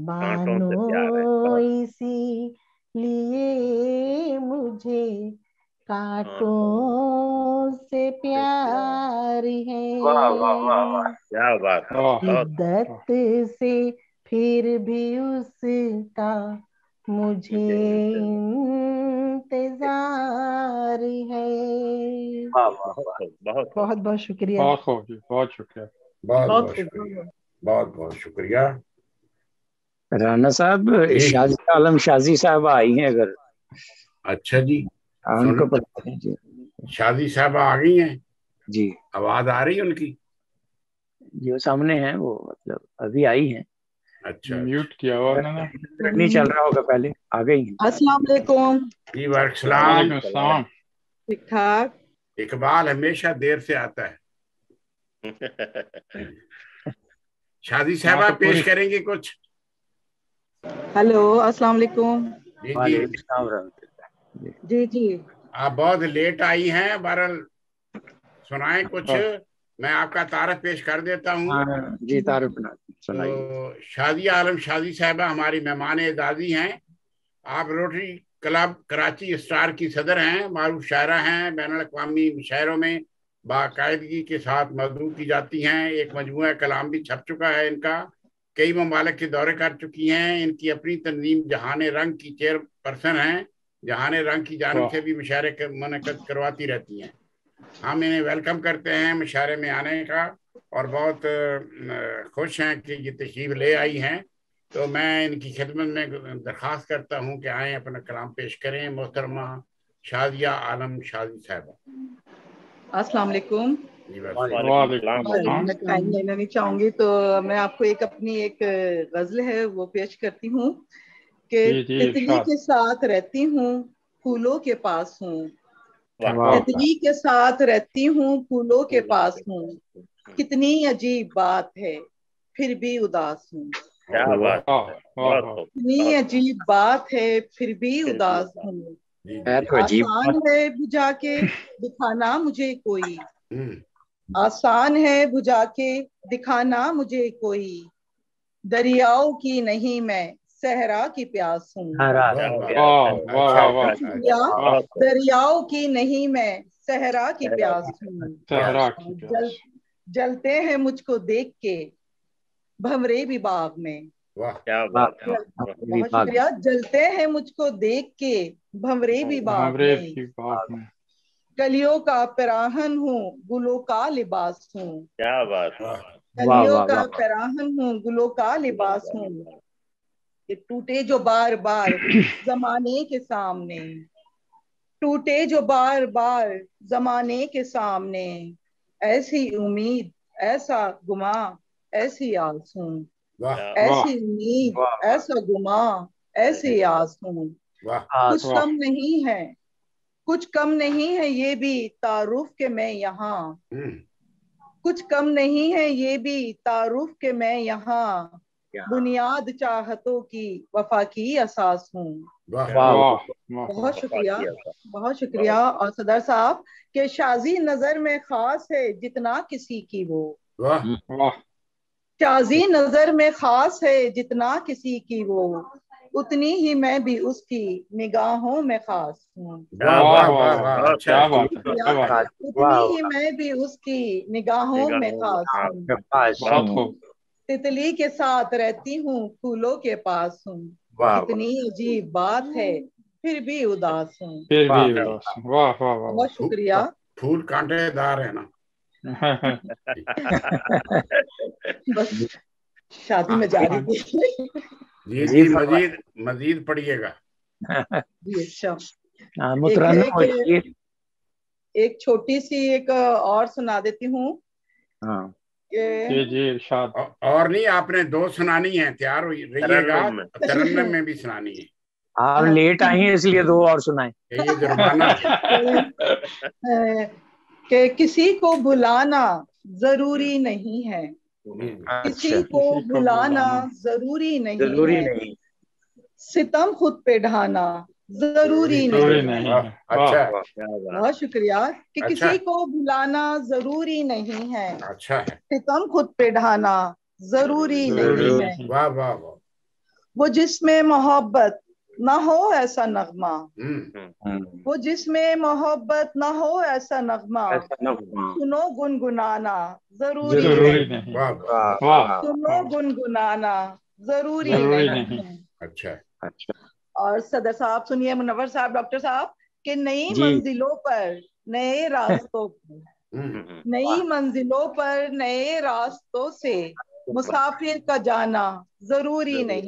बानो इसी लिए मुझे कांटों से प्यार है। शिद्दत से फिर भी उसका मुझे इंतजार है। बहुत बहुत शुक्रिया। बहुत शुक्रिया। बहुत शुक्रिया। राना साहब, शाजी आलम शाजी साहब आई हैं अगर। अच्छा जी, उनको पता है। शादी साहब आ गई हैं जी। आवाज आ रही है उनकी? जी वो सामने हैं, वो मतलब अभी आई हैं। अच्छा, म्यूट किया हुआ ना, नहीं चल रहा होगा, पहले आ गई हैं। अस्सलाम वालेकुम। जी वालेकुम सलाम। ठीक ठाक। इकबाल हमेशा देर से आता है। शादी साहब पेश करेंगे कुछ? हेलो, अस्सलाम वालेकुम। जी जी। आप बहुत लेट आई हैं, बहरहाल सुनाएं कुछ। मैं आपका तारफ पेश कर देता हूँ। जी तारफ सुनाइए। तो शादिया आलम शादी साहिबा हमारी मेहमान एजाजी हैं। आप रोटरी क्लब कराची स्टार की सदर हैं, मारूफ शायरा हैं, बैनुल अक़वामी मुशायरों में बाकायदगी के साथ मदऊ की जाती हैं। एक मजमूआ कलाम भी छप चुका है इनका, कई ममालिक के दौरे कर चुकी हैं। इनकी अपनी तंजीम जहाने रंग की चेयरपर्सन हैं, जहाने रंग की जानिब से भी मुशायरे मुनक़्क़द करवाती रहती हैं। हम इन्हें वेलकम करते हैं मुशायरे में आने का और बहुत खुश हैं कि ये तशरीफ ले आई हैं। तो मैं इनकी खिदमत में दरख्वास्त करता हूँ कि आए अपना कलाम पेश करें। मोहतरमा शादिया आलम शादी साहिबा। अस्सलाम वालेकुम। मैं टाइम लेना नहीं चाहूंगी, तो मैं आपको अपनी एक गजल है वो पेश करती हूँ कि तितली के साथ रहती हूँ, फूलों के पास हूँ। तितली के साथ रहती हूँ, फूलों के पास हूँ। कितनी अजीब बात है, फिर भी उदास हूँ। कितनी अजीब बात है, फिर भी उदास हूँ। आसान है बुझा के दिखाना मुझे कोई, आसान है बुझा के दिखाना मुझे कोई। दरियाओं की नहीं मैं सहरा की प्यास हूँ। दरियाओं की नहीं मैं सहरा की प्यास हूँ। जलते हैं मुझको देख के भंवरे भी बाग में। बहुत शुक्रिया। जलते हैं मुझको देख के भंवरे भी बाग में। कलियों का पिराहन हूँ, गुलों का लिबास हूँ। क्या बात। कलियों का पिराहन हूँ, गुलों का लिबास हूँ। ये टूटे जो बार बार जमाने के सामने, टूटे जो बार बार जमाने के सामने। ऐसी उम्मीद, ऐसा गुमा, ऐसी आस हूँ। ऐसी उम्मीद, ऐसा गुमा, ऐसी आस हूँ। कुछ कम नहीं है, कुछ कम नहीं है ये भी तारुफ के मैं यहाँ। कुछ कम नहीं है ये भी तारुफ के मैं यहाँ। बुनियाद चाहतों की वफा की असास हूँ। बहुत शुक्रिया, बहुत शुक्रिया। और सदर साहब के शाजी नजर में खास है जितना किसी की वो। शाजी नजर में खास है जितना किसी की वो, उतनी ही मैं भी उसकी निगाहों में खास हूँ। उतनी ही मैं भी उसकी निगाहों में खास हूँ। तितली के साथ रहती हूँ, फूलों के पास हूँ। कितनी अजीब बात है, फिर भी उदास हूँ। बहुत शुक्रिया। फूल कांटेदार है ना। बस शादी में जा रही थी। जी मजीद पढ़िएगा। जी अच्छा। एक छोटी सी एक और सुना देती हूँ। जी इरशाद। और नहीं, आपने 2 सुनानी है, तैयार रहिएगा। तरन्नुम में भी सुनानी है। आप लेट आई हैं इसलिए 2 और सुनाए। ये जुर्माना कि किसी को बुलाना जरूरी नहीं है, किसी को बुलाना जरूरी नहीं है। सितम खुद पे ढाना जरूरी नहीं है। अच्छा, बहुत शुक्रिया। कि किसी को बुलाना जरूरी नहीं है, अच्छा है। सितम खुद पे ढाना जरूरी नहीं है। वाह वाह वाह। वो जिसमें मोहब्बत ना हो ऐसा नगमा, वो जिसमें मोहब्बत ना हो ऐसा नगमा। सुनो गुनगुनाना जरूरी नहीं, सुनो गुनगुनाना जरूरी नहीं है। अच्छा। और सदर साहब सुनिए, मुनव्वर साहब, डॉक्टर साहब के नई मंजिलों पर नए रास्तों पर, नई मंजिलों पर नए रास्तों से मुसाफिर का जाना जरूरी नहीं।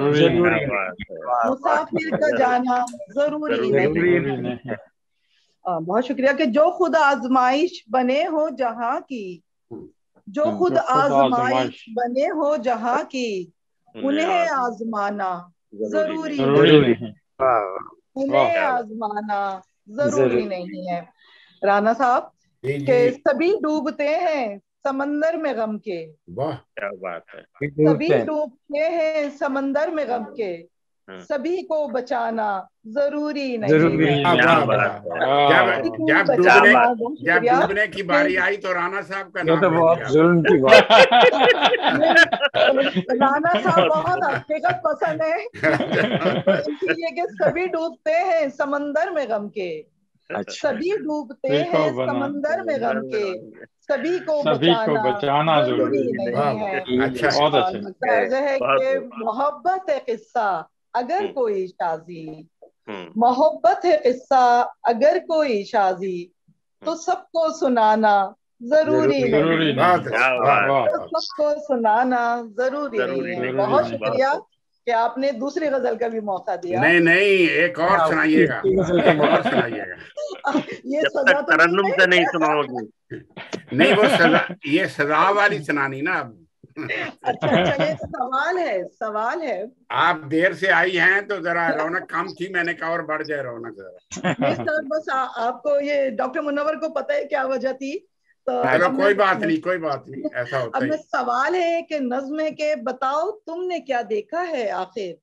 मुसाफिर का जाना जरूरी नहीं। बहुत शुक्रिया। कि जो खुद आजमाइश बने हो जहाँ की, जो खुद आजमाइश बने हो जहाँ की, उन्हें आजमाना जरूरी नहीं। उन्हें आजमाना जरूरी नहीं है। राना साहब के सभी डूबते हैं समंदर में गम के। वाह क्या बात है। सभी डूबते हैं समंदर में गम के, सभी को बचाना जरूरी नहीं है। जब डूबने की बारी आई तो राणा साहब का नाम तो बहुत जुल्म की बात। राणा साहब बहुत हकीकत पसंद है, इसलिए कि सभी डूबते हैं समंदर में गम के, सभी डूबते हैं समंदर में गम के, सभी को बचाना जरूरी नहीं है। अर्ज है कि मोहब्बत है किस्सा अगर कोई शाजी, मोहब्बत है किस्सा अगर कोई शाजी, तो सबको सुनाना जरूरी नहीं है, सबको सुनाना जरूरी नहीं है। बहुत शुक्रिया कि आपने दूसरी गजल का भी मौका दिया। नहीं एक और सुनाइएगा, ये सजा तो तरन्नुम से नहीं सुनाओगी? नहीं, वो सजा, ये सजा वाली सुनानी ना। अच्छा, ये सवाल है। आप देर से आई हैं तो जरा रौनक कम थी, मैंने कहा और बढ़ जाए रौनक जरा। बस आपको ये डॉक्टर मुनव्वर को पता है क्या वजह थी, तो कोई बात नहीं, ऐसा होता है। अब सवाल है कि नज्म है कि बताओ तुमने क्या देखा है आखिर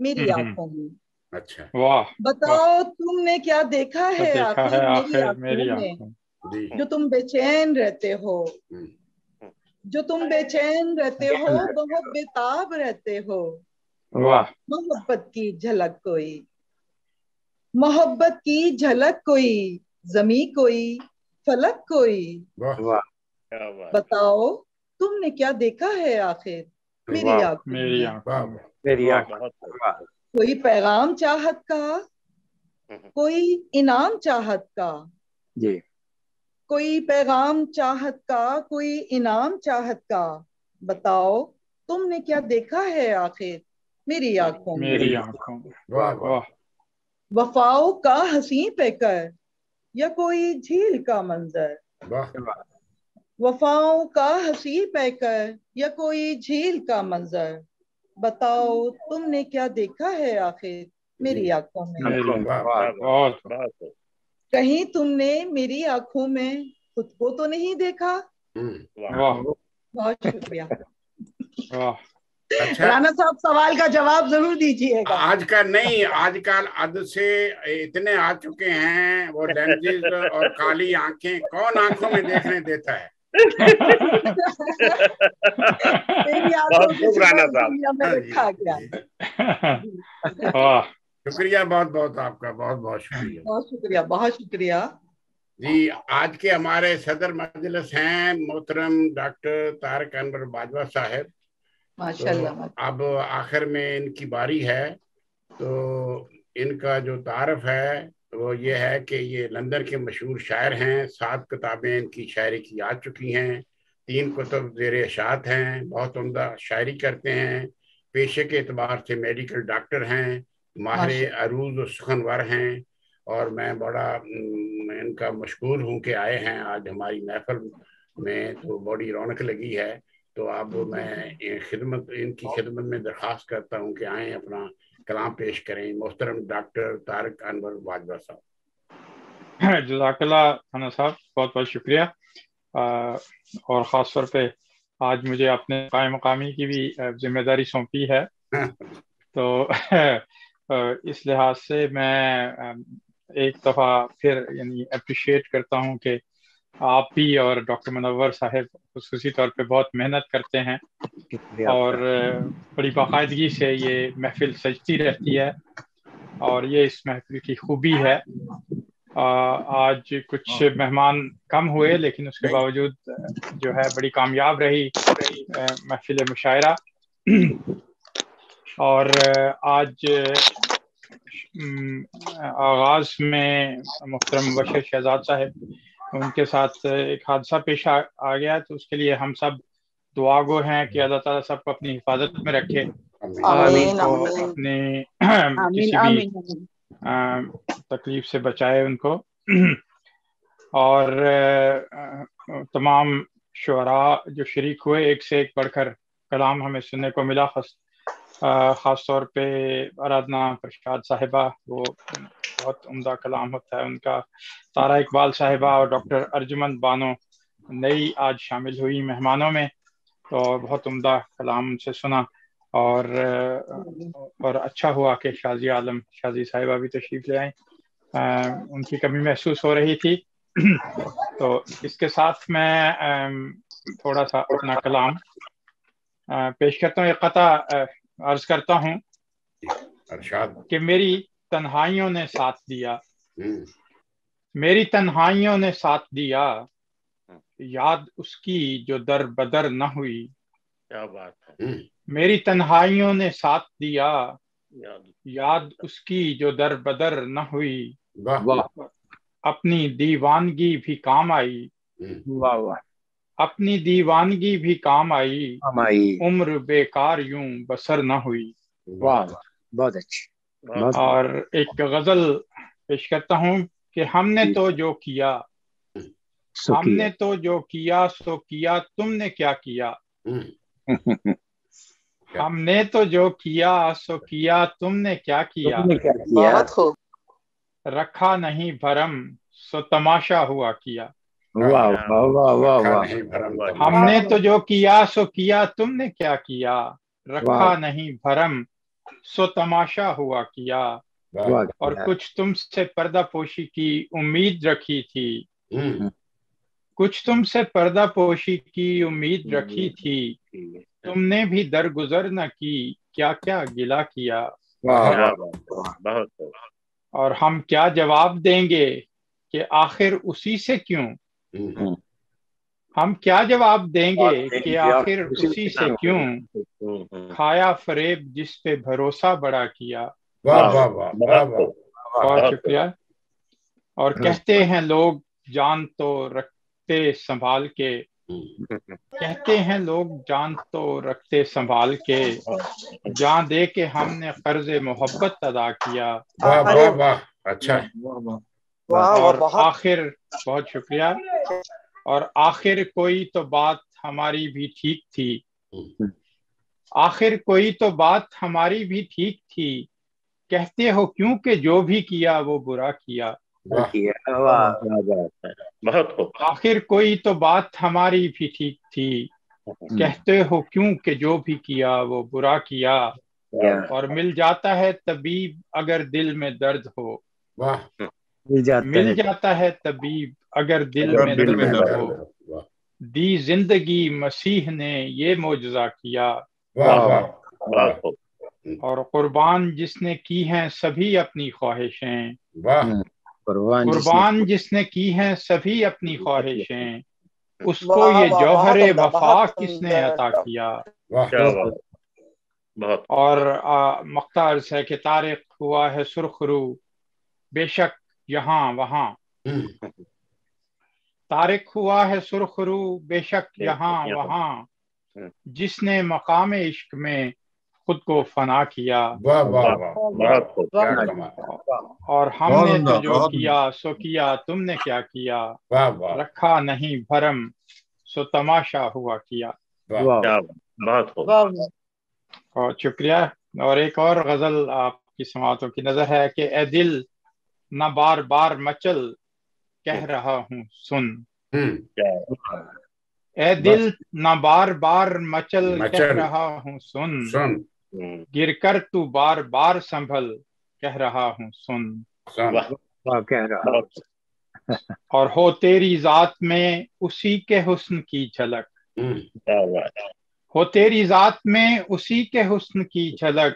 मेरी आंखों में। अच्छा, वाह। बताओ तुमने क्या देखा है आखिर मेरी आंखों में, जो तुम बेचैन रहते हो, जो तुम बेचैन रहते हो, बहुत बेताब रहते हो। मोहब्बत की झलक कोई, मोहब्बत की झलक कोई, जमी कोई, फलक कोई। बताओ तुमने क्या देखा है आखिर मेरी आंखों में। कोई पैगाम चाहत का, कोई इनाम चाहत का, कोई पैगाम चाहत का, कोई इनाम चाहत का। बताओ तुमने क्या देखा है आखिर मेरी आंखों में। वफाओं का हंसी पेकर या कोई झील का मंजर, वफाओं का हंसी पेकर या कोई झील का मंजर। बताओ तुमने क्या देखा है आखिर मेरी आंखों में। कहीं तुमने मेरी आंखों में खुद को तो नहीं देखा। बहुत शुक्रिया। अच्छा, राणा साहब सवाल का जवाब जरूर दीजिएगा। आजकल अद से इतने आ चुके हैं वो लेंसेज और काली आंखें, कौन आंखों में देखने देता है। शुक्रिया, बहुत आपका बहुत शुक्रिया। बहुत शुक्रिया जी। आज के हमारे सदर मजलिस हैं मोहतरम डॉक्टर तारक अनवर बाजवा साहब। माशाल्लाह। तो अब आखिर में इनकी बारी है, तो इनका जो तारफ है वो ये है कि ये लंदन के मशहूर शायर हैं। 7 किताबें इनकी शायरी की आ चुकी हैं, 3 कुतुब ज़ेर इशाअत हैं। बहुत उम्दा शायरी करते हैं, पेशे के एतबार से मेडिकल डॉक्टर हैं, माहिर अरूज और सुखनवर हैं। और मैं बड़ा इनका मशहूर हूँ कि आए हैं आज हमारी महफिल में, तो बड़ी रौनक लगी है। तो अब मैं इनकी खिदमत में दरख्वास्त करता हूँ कि आए अपना कलाम पेश करें। मोहतरम डॉक्टर तारक अनवर बाजवा साहब। जज़ाकल्लाह खाना साहब, बहुत बहुत शुक्रिया। और ख़ास तौर पे आज मुझे अपने कायम मकामी की भी जिम्मेदारी सौंपी है। तो इस लिहाज से मैं एक दफ़ा फिर यानी अप्रिशिएट करता हूँ कि आप भी और डॉक्टर मुनव्वर साहब खुसूसी तौर पे बहुत मेहनत करते हैं और बड़ी बाकायदगी से ये महफिल सजती रहती है, और ये इस महफिल की खूबी है। आज कुछ मेहमान कम हुए, लेकिन उसके बावजूद जो है बड़ी कामयाब रही महफिल मुशायरा। और आज आगाज में मोहतरम मुबश्शिर शहजाद साहब, उनके साथ एक हादसा पेश आ गया, तो उसके लिए हम सब दुआगो हैं कि अल्लाह ताला सबको अपनी हिफाजत में रखे, उनको अपने किसी भी तकलीफ से बचाए उनको। और तमाम शुअरा जो शरीक हुए, एक से एक बढ़कर कलाम हमें सुनने को मिला। ख़ास तौर पे आराधना प्रसाद साहिबा, वो बहुत उम्दा कलाम होता है उनका। तारा इकबाल साहिबा और डॉक्टर अर्जुमंद बानो नई आज शामिल हुई मेहमानों में, तो बहुत उम्दा कलाम से सुना। اور اچھا ہوا کہ شازی عالم شازی صاحبہ بھی تشریف لے آئیں، ان کی کمی محسوس ہو رہی تھی۔ تو اس کے ساتھ میں تھوڑا سا اپنا کلام پیش کرتا ہوں، ایک قطع عرض کرتا ہوں کہ میری تنہائیوں نے ساتھ دیا، میری تنہائیوں نے ساتھ دیا، یاد اس کی جو در بدر نہ ہوئی۔ کیا بات ہے، میری تنہائیوں نے ساتھ دیا، یاد اس کی جو در بدر نہ ہوئی، اپنی دیوانگی بھی کام آئی، اپنی دیوانگی بھی کام آئی، عمر بیکار یوں بسر نہ ہوئی۔ بہت اچھی۔ اور ایک غزل پیش کرتا ہوں کہ ہم نے تو جو کیا، ہم نے تو جو کیا سو کیا، تم نے کیا کیا، ہم نے تو جو کیا سو کیا، تم نے کیا کیا، بہت خوب، رکھا نہیں بھرم سو تماشا ہوا کیا۔ ہم نے تو جو کیا سو کیا، تم نے کیا کیا، رکھا نہیں بھرم سو تماشا ہوا کیا، اور کچھ تم سے پردہ پوشی کی امید رکھی تھی، کچھ تم سے پردہ پوشی کی امید رکھی تھی، تم نے بھی درگزر نہ کی، کیا کیا گلہ کیا۔ اور ہم کیا جواب دیں گے کہ آخر اسی سے کیوں، ہم کیا جواب دیں گے کہ آخر اسی سے کیوں، کھایا فریب جس پہ بھروسہ بڑا کیا۔ بہت شکریہ۔ اور کہتے ہیں لوگ جان تو رکھتے سنبھال کے، کہتے ہیں لوگ جان تو رکھتے سنبھال کے، جان دے کے ہم نے قرض محبت ادا کیا۔ اچھا، اور آخر، بہت شکریہ، اور آخر کوئی تو بات ہماری بھی ٹھیک تھی، آخر کوئی تو بات ہماری بھی ٹھیک تھی، کہتے ہو کیوں کہ جو بھی کیا وہ برا کیا۔ آخر کوئی تو بات ہماری بھی ٹھیک تھی، کہتے ہو کیوں کہ جو بھی کیا وہ برا کیا، اور مل جاتا ہے طبیب اگر دل میں درد ہو، مل جاتا ہے طبیب اگر دل میں درد ہو، دی زندگی مسیح نے یہ معجزہ کیا۔ اور قربان جس نے کی ہیں سبھی اپنی خواہشیں، قربان جس نے کی ہیں سبھی اپنی خواہشیں، اس کو یہ جوہر وفا کس نے عطا کیا۔ اور مقطع عرض ہے کہ طارق ہوا ہے سرخ رو بے شک یہاں وہاں، طارق ہوا ہے سرخ رو بے شک یہاں وہاں، جس نے مقام عشق میں خود کو فنا کیا۔ اور ہم نے تو جو کیا سو کیا، تم نے کیا کیا، رکھا نہیں بھرم سو تماشا ہوا کیا۔ اور شکریہ۔ اور ایک اور غزل آپ کی سماعتوں کی نظر ہے کہ اے دل نہ بار بار مچل، کہہ رہا ہوں سن، اے دل نہ بار بار مچل، کہہ رہا ہوں سن، گر کر تو بار بار سنبھل، کہہ رہا ہوں سن، اور ہو تیری ذات میں اسی کے حسن کی جھلک، ہو تیری ذات میں اسی کے حسن کی جھلک،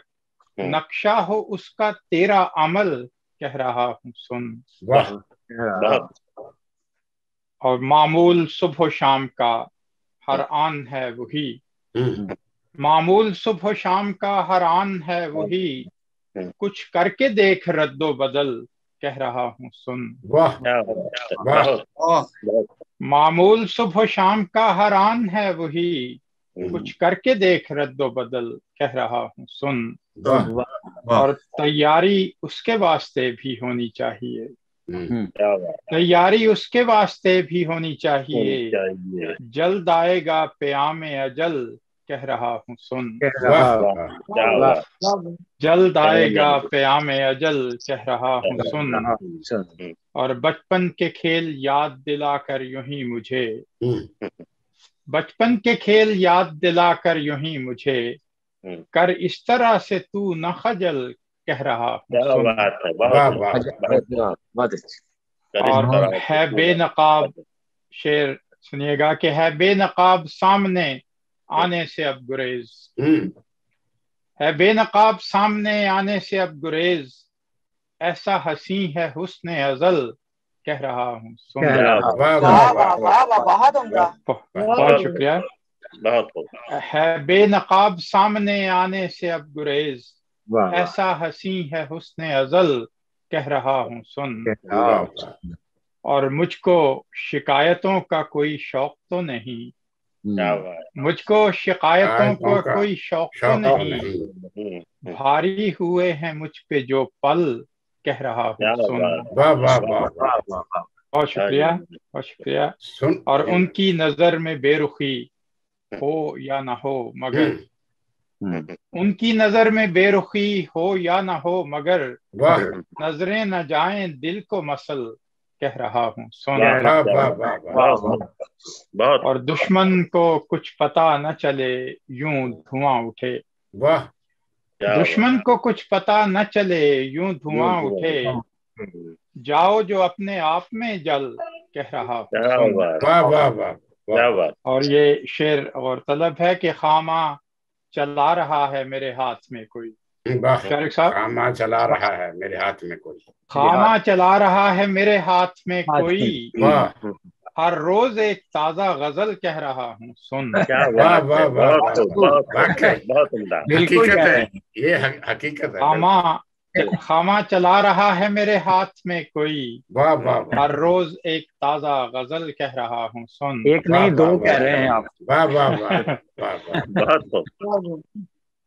نقشہ ہو اس کا تیرا عمل، کہہ رہا ہوں سن، اور معمول صبح و شام کا ہر آن ہے وہی، معمول صبح و شام کا ہر آن ہے وہی، کچھ کر کے دیکھ رد و بدل، کہہ رہا ہوں سن، معمول صبح و شام کا ہر آن ہے وہی، کچھ کر کے دیکھ رد و بدل، کہہ رہا ہوں سن، اور تیاری اس کے واسطے بھی ہونی چاہیے، تیاری اس کے واسطے بھی ہونی چاہیے، جلد آئے گا پیام اجل، کہہ رہا ہوں سن، جلد آئے گا پیام اجل، کہہ رہا ہوں سن، اور بچپن کے کھیل یاد دلا کر یوں ہی مجھے، بچپن کے کھیل یاد دلا کر یوں ہی مجھے، کر اس طرح سے تو نہ خجل کہہ رہا اور ہے بے نقاب، شعر سنیے گا کہ ہے بے نقاب سامنے آنے سے اب گریز، ہے بے نقاب سامنے آنے سے اب گریز، ایسا حسین ہے حسن ازل کہہ رہا ہوں بہت شکریہ. ہے بے نقاب سامنے آنے سے اب گریز، ایسا حسین ہے حسن ازل کہہ رہا ہوں سن، اور مجھ کو شکایتوں کا کوئی شوق تو نہیں، مجھ کو شکایتوں کا کوئی شوق تو نہیں، بھاری ہوئے ہیں مجھ پہ جو پل کہہ رہا ہوں سن. بہت شکریہ بہت شکریہ. اور ان کی نظر میں بے رخی ہو یا نہ ہو مگر، ان کی نظر میں بے رخی ہو یا نہ ہو مگر، نظریں نہ جائیں دل کو مسل کہہ رہا ہوں سن. اور دشمن کو کچھ پتا نہ چلے یوں دھواں اٹھے، دشمن کو کچھ پتا نہ چلے یوں دھواں اٹھے، جاؤ جو اپنے آپ میں جل کہہ رہا ہوں سن. اور یہ شعر اور طلب ہے کہ خامہ چلا رہا ہے میرے ہاتھ میں کوئی، شارق صاحب خامہ چلا رہا ہے میرے ہاتھ میں کوئی، خامہ چلا رہا ہے میرے ہاتھ میں کوئی، ہر روز ایک تازہ غزل کہہ رہا ہوں سن. یہ حقیقت ہے. خامہ چلا رہا ہے میرے ہاتھ میں کوئی، ہر روز ایک تازہ غزل کہہ رہا ہوں سن. ایک نہیں دو کہہ رہے ہیں آپ.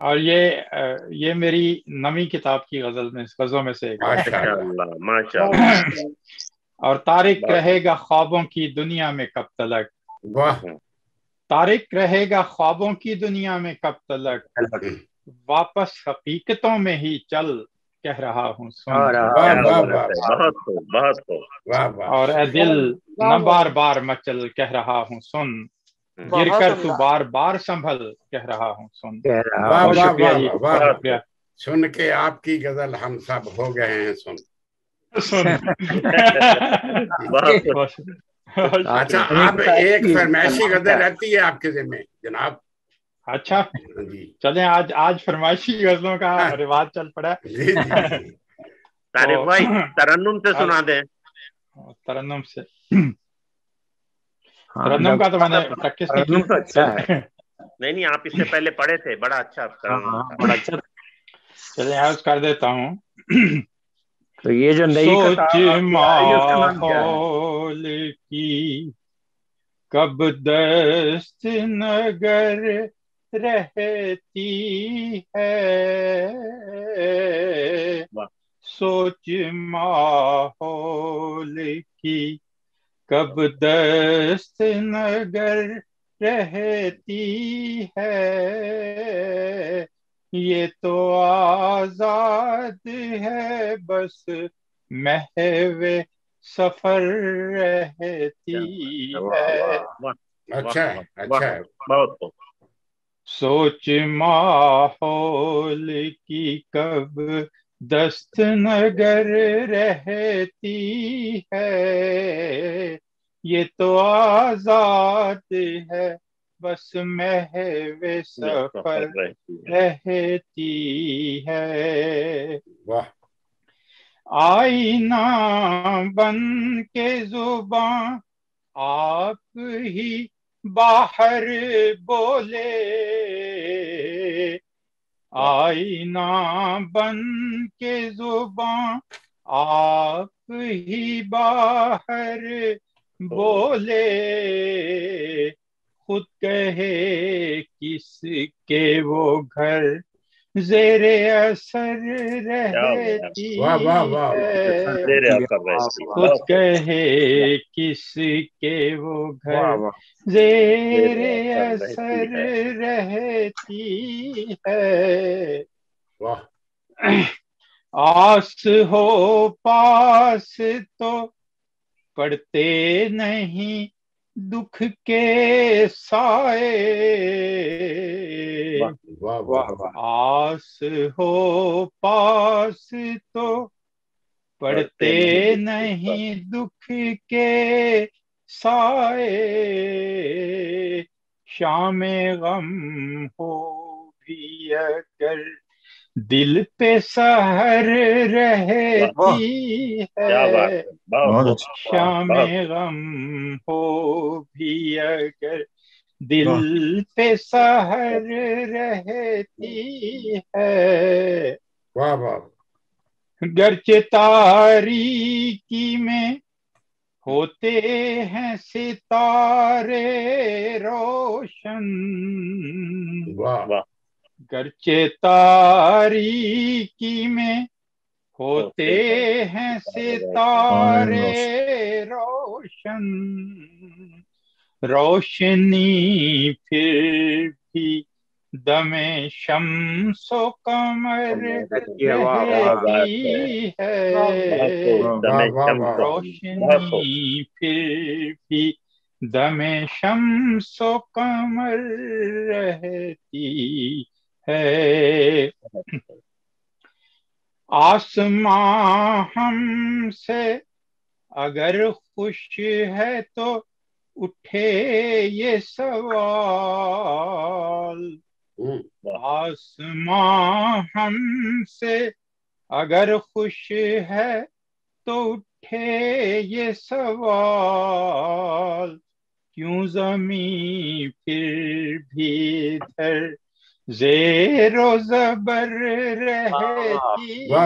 اور یہ میری نمی کتاب کی غزلوں میں سے ایک. اور طارق رہے گا خوابوں کی دنیا میں کب تلک، طارق رہے گا خوابوں کی دنیا میں کب تلک، واپس حقیقتوں میں ہی چل کہہ رہا ہوں سن. اور اے دل نہ بار بار مچل کہہ رہا ہوں سن، گر کر تو بار بار سنبھل کہہ رہا ہوں سن. بہت شکریہ. سن کے آپ کی غزل ہم سب ہو گئے ہیں سن. اچھا آپ ایک فرمائشی غزل رہتی ہے آپ کے ذمہ جناب. اچھا چلیں آج فرمائشی غزلوں کا رواج چل پڑا. طارق بھائی ترنم سے سنا دیں. ترنم سے ترنم کا تو میں نے پریکٹس نہیں آپ اس سے پہلے پڑھے تھے، بڑا اچھا بڑا اچھا. چلیں عرض کر دیتا ہوں. تو یہ جو نئی سوچ ماحول کی کب دست نگر رہتی ہے، سوچ ماحول کی کب دست نگر رہتی ہے، یہ تو آزاد ہے بس محو سفر رہتی ہے. سوچ ماحول کی کب دست نگر رہتی ہے، یہ تو آزاد ہے بس محو سفر رہتی ہے. آئینہ بن کے زباں آپ ہی باہر بولے، آئینہ بن کے زباں آپ ہی باہر بولے، خود کہے کس کے وہ گھر زیر اثر رہتی ہے، خود کہے کس کے وہ گھر زیر اثر رہتی ہے. آس ہو پاس تو پڑتے نہیں दुख के साए, आस हो पास तो पड़ते नहीं दुख के साए, शाम गम हो भी अगर दिल पे सहर रहती है, शाम गम हो भी अगर दिल पे सहर रहती है, गरचे तारीकी में होते हैं सितारे रोशन, गरचे तारीकी में होते हैं सितारे रोशन, रोशनी फिर भी दमे शम्सो कमर रहती है, रोशनी फिर भी दमे शम्सो कमर रहती है, आसमां हमसे अगर खुश है तो उठे ये सवाल, आसमां हमसे अगर खुश है तो उठे ये सवाल, क्यों ज़मीं फिर भी इधर ज़ेरो ज़बर रहती है,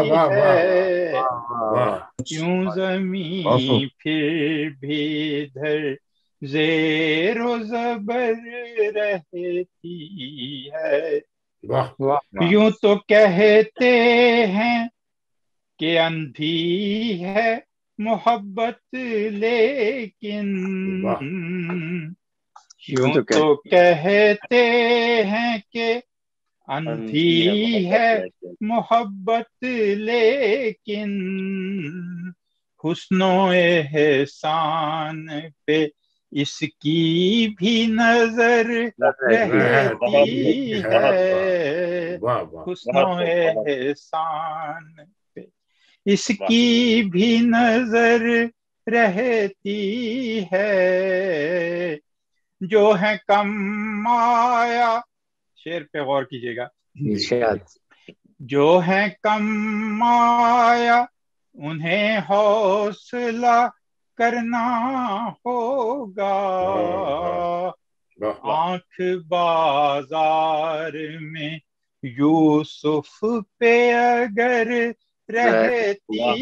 क्यों ज़मीं फिर भी इधर ज़ेरो ज़बर रहती है, यूं तो कहते हैं कि अंधी है मोहब्बत लेकिन, यूं तो कहते हैं कि अंधी है मोहब्बत लेकिन, हुस्नो एहसान पे इसकी भी नजर रहती है, हुस्नो एहसान पे इसकी भी नजर रहती है, जो है कम माया, शेर पे गौर कीजिएगा, जो है कम माया उन्हें हौसला करना होगा, आंख बाजार में यूसुफ पे अगर रहती है,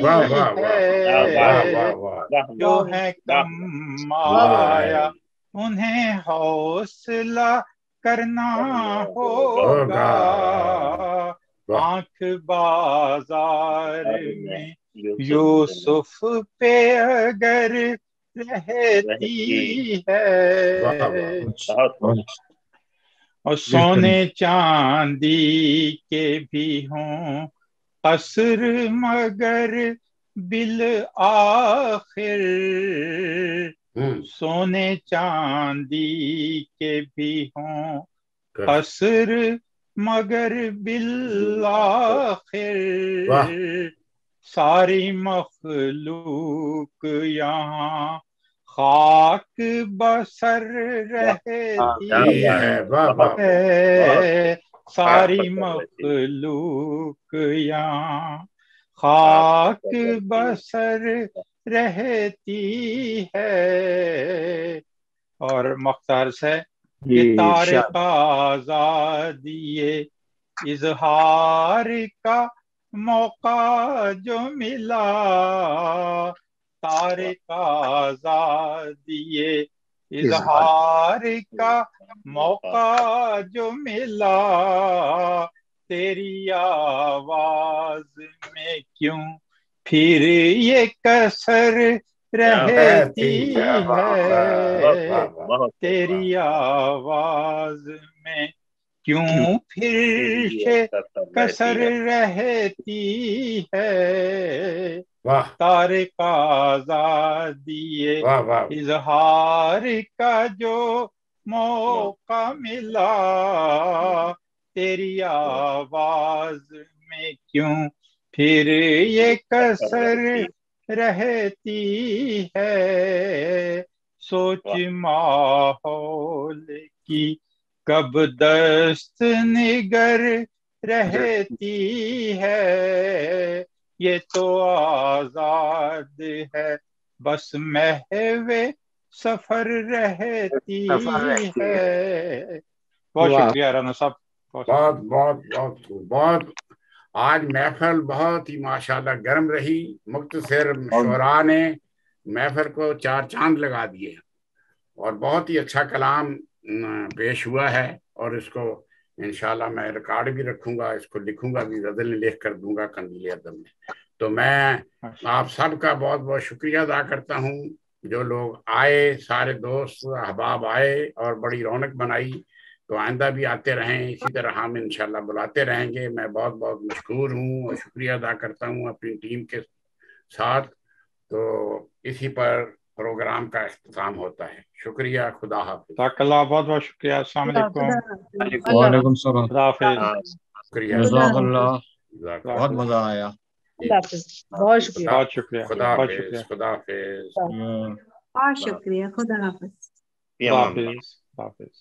जो है कम माया उन्हें हौसला करना होगा, आंख बाजार में यूसुफ पे अगर रहती है, और सोने चांदी के भी हों कसर मगर बिल आखिर, सोने चांदी के भी हों कसर मगर बिल आखिर, सारी मखलूक यहाँ खाक बसर रहती है, सारी मखलूक यहाँ खाक बसर रहती है, और मख्तार से कि तारिक आज़ादिए इजहार का मौका जो मिला, तारिक आज़ादिए इजहार का मौका जो मिला, तेरी आवाज में क्यों फिर ये कसर रहती है, तेरी आवाज में क्यों फिर से कसर रहती है, तारे का आजादी इजहार का जो मौका मिला, तेरी आवाज में क्यों फिर ये कसर रहती है, सोच माहौल की कब दस्त निगर रहती है, ये तो आजाद है बस महवे सफर रहती है। बहुत शुक्रिया राना साहब, बहुत बहुत बहुत बहुत। आज महफिल बहुत ही माशाल्लाह गर्म रही। मुख्तसर शुरा ने महफिल को 4 चांद लगा दिए और बहुत ही अच्छा कलाम पेश हुआ है, और इसको इंशाल्लाह मैं रिकॉर्ड भी रखूंगा, इसको लिखूंगा भी, गजल में लिख कर दूंगा कंदील अदब में। तो मैं आप सबका बहुत बहुत शुक्रिया अदा करता हूँ, जो लोग आए, सारे दोस्त अहबाब आए और बड़ी रौनक बनाई। तो आइंदा भी आते रहें, इसी तरह हम इंशाल्लाह बुलाते रहेंगे। मैं बहुत बहुत मशकूर हूँ और शुक्रिया अदा करता हूँ अपनी टीम के साथ। तो इसी पर प्रोग्राम का इख्तिताम होता है। शुक्रिया, खुदा हाफिज़। बहुत बहुत शुक्रिया। अस्सलाम वालेकुम। वालेकुम सलाम। खुदा हाफिज़। शुक्रिया, बहुत मजा आया। बहुत शुक्रिया, बहुत शुक्रिया, खुदा बहुत हाफिज़, शुक्रिया, खुदा हाफिज़, बहुत शुक्रिया। खुदा हाफिज़। खुदा हाफिज़।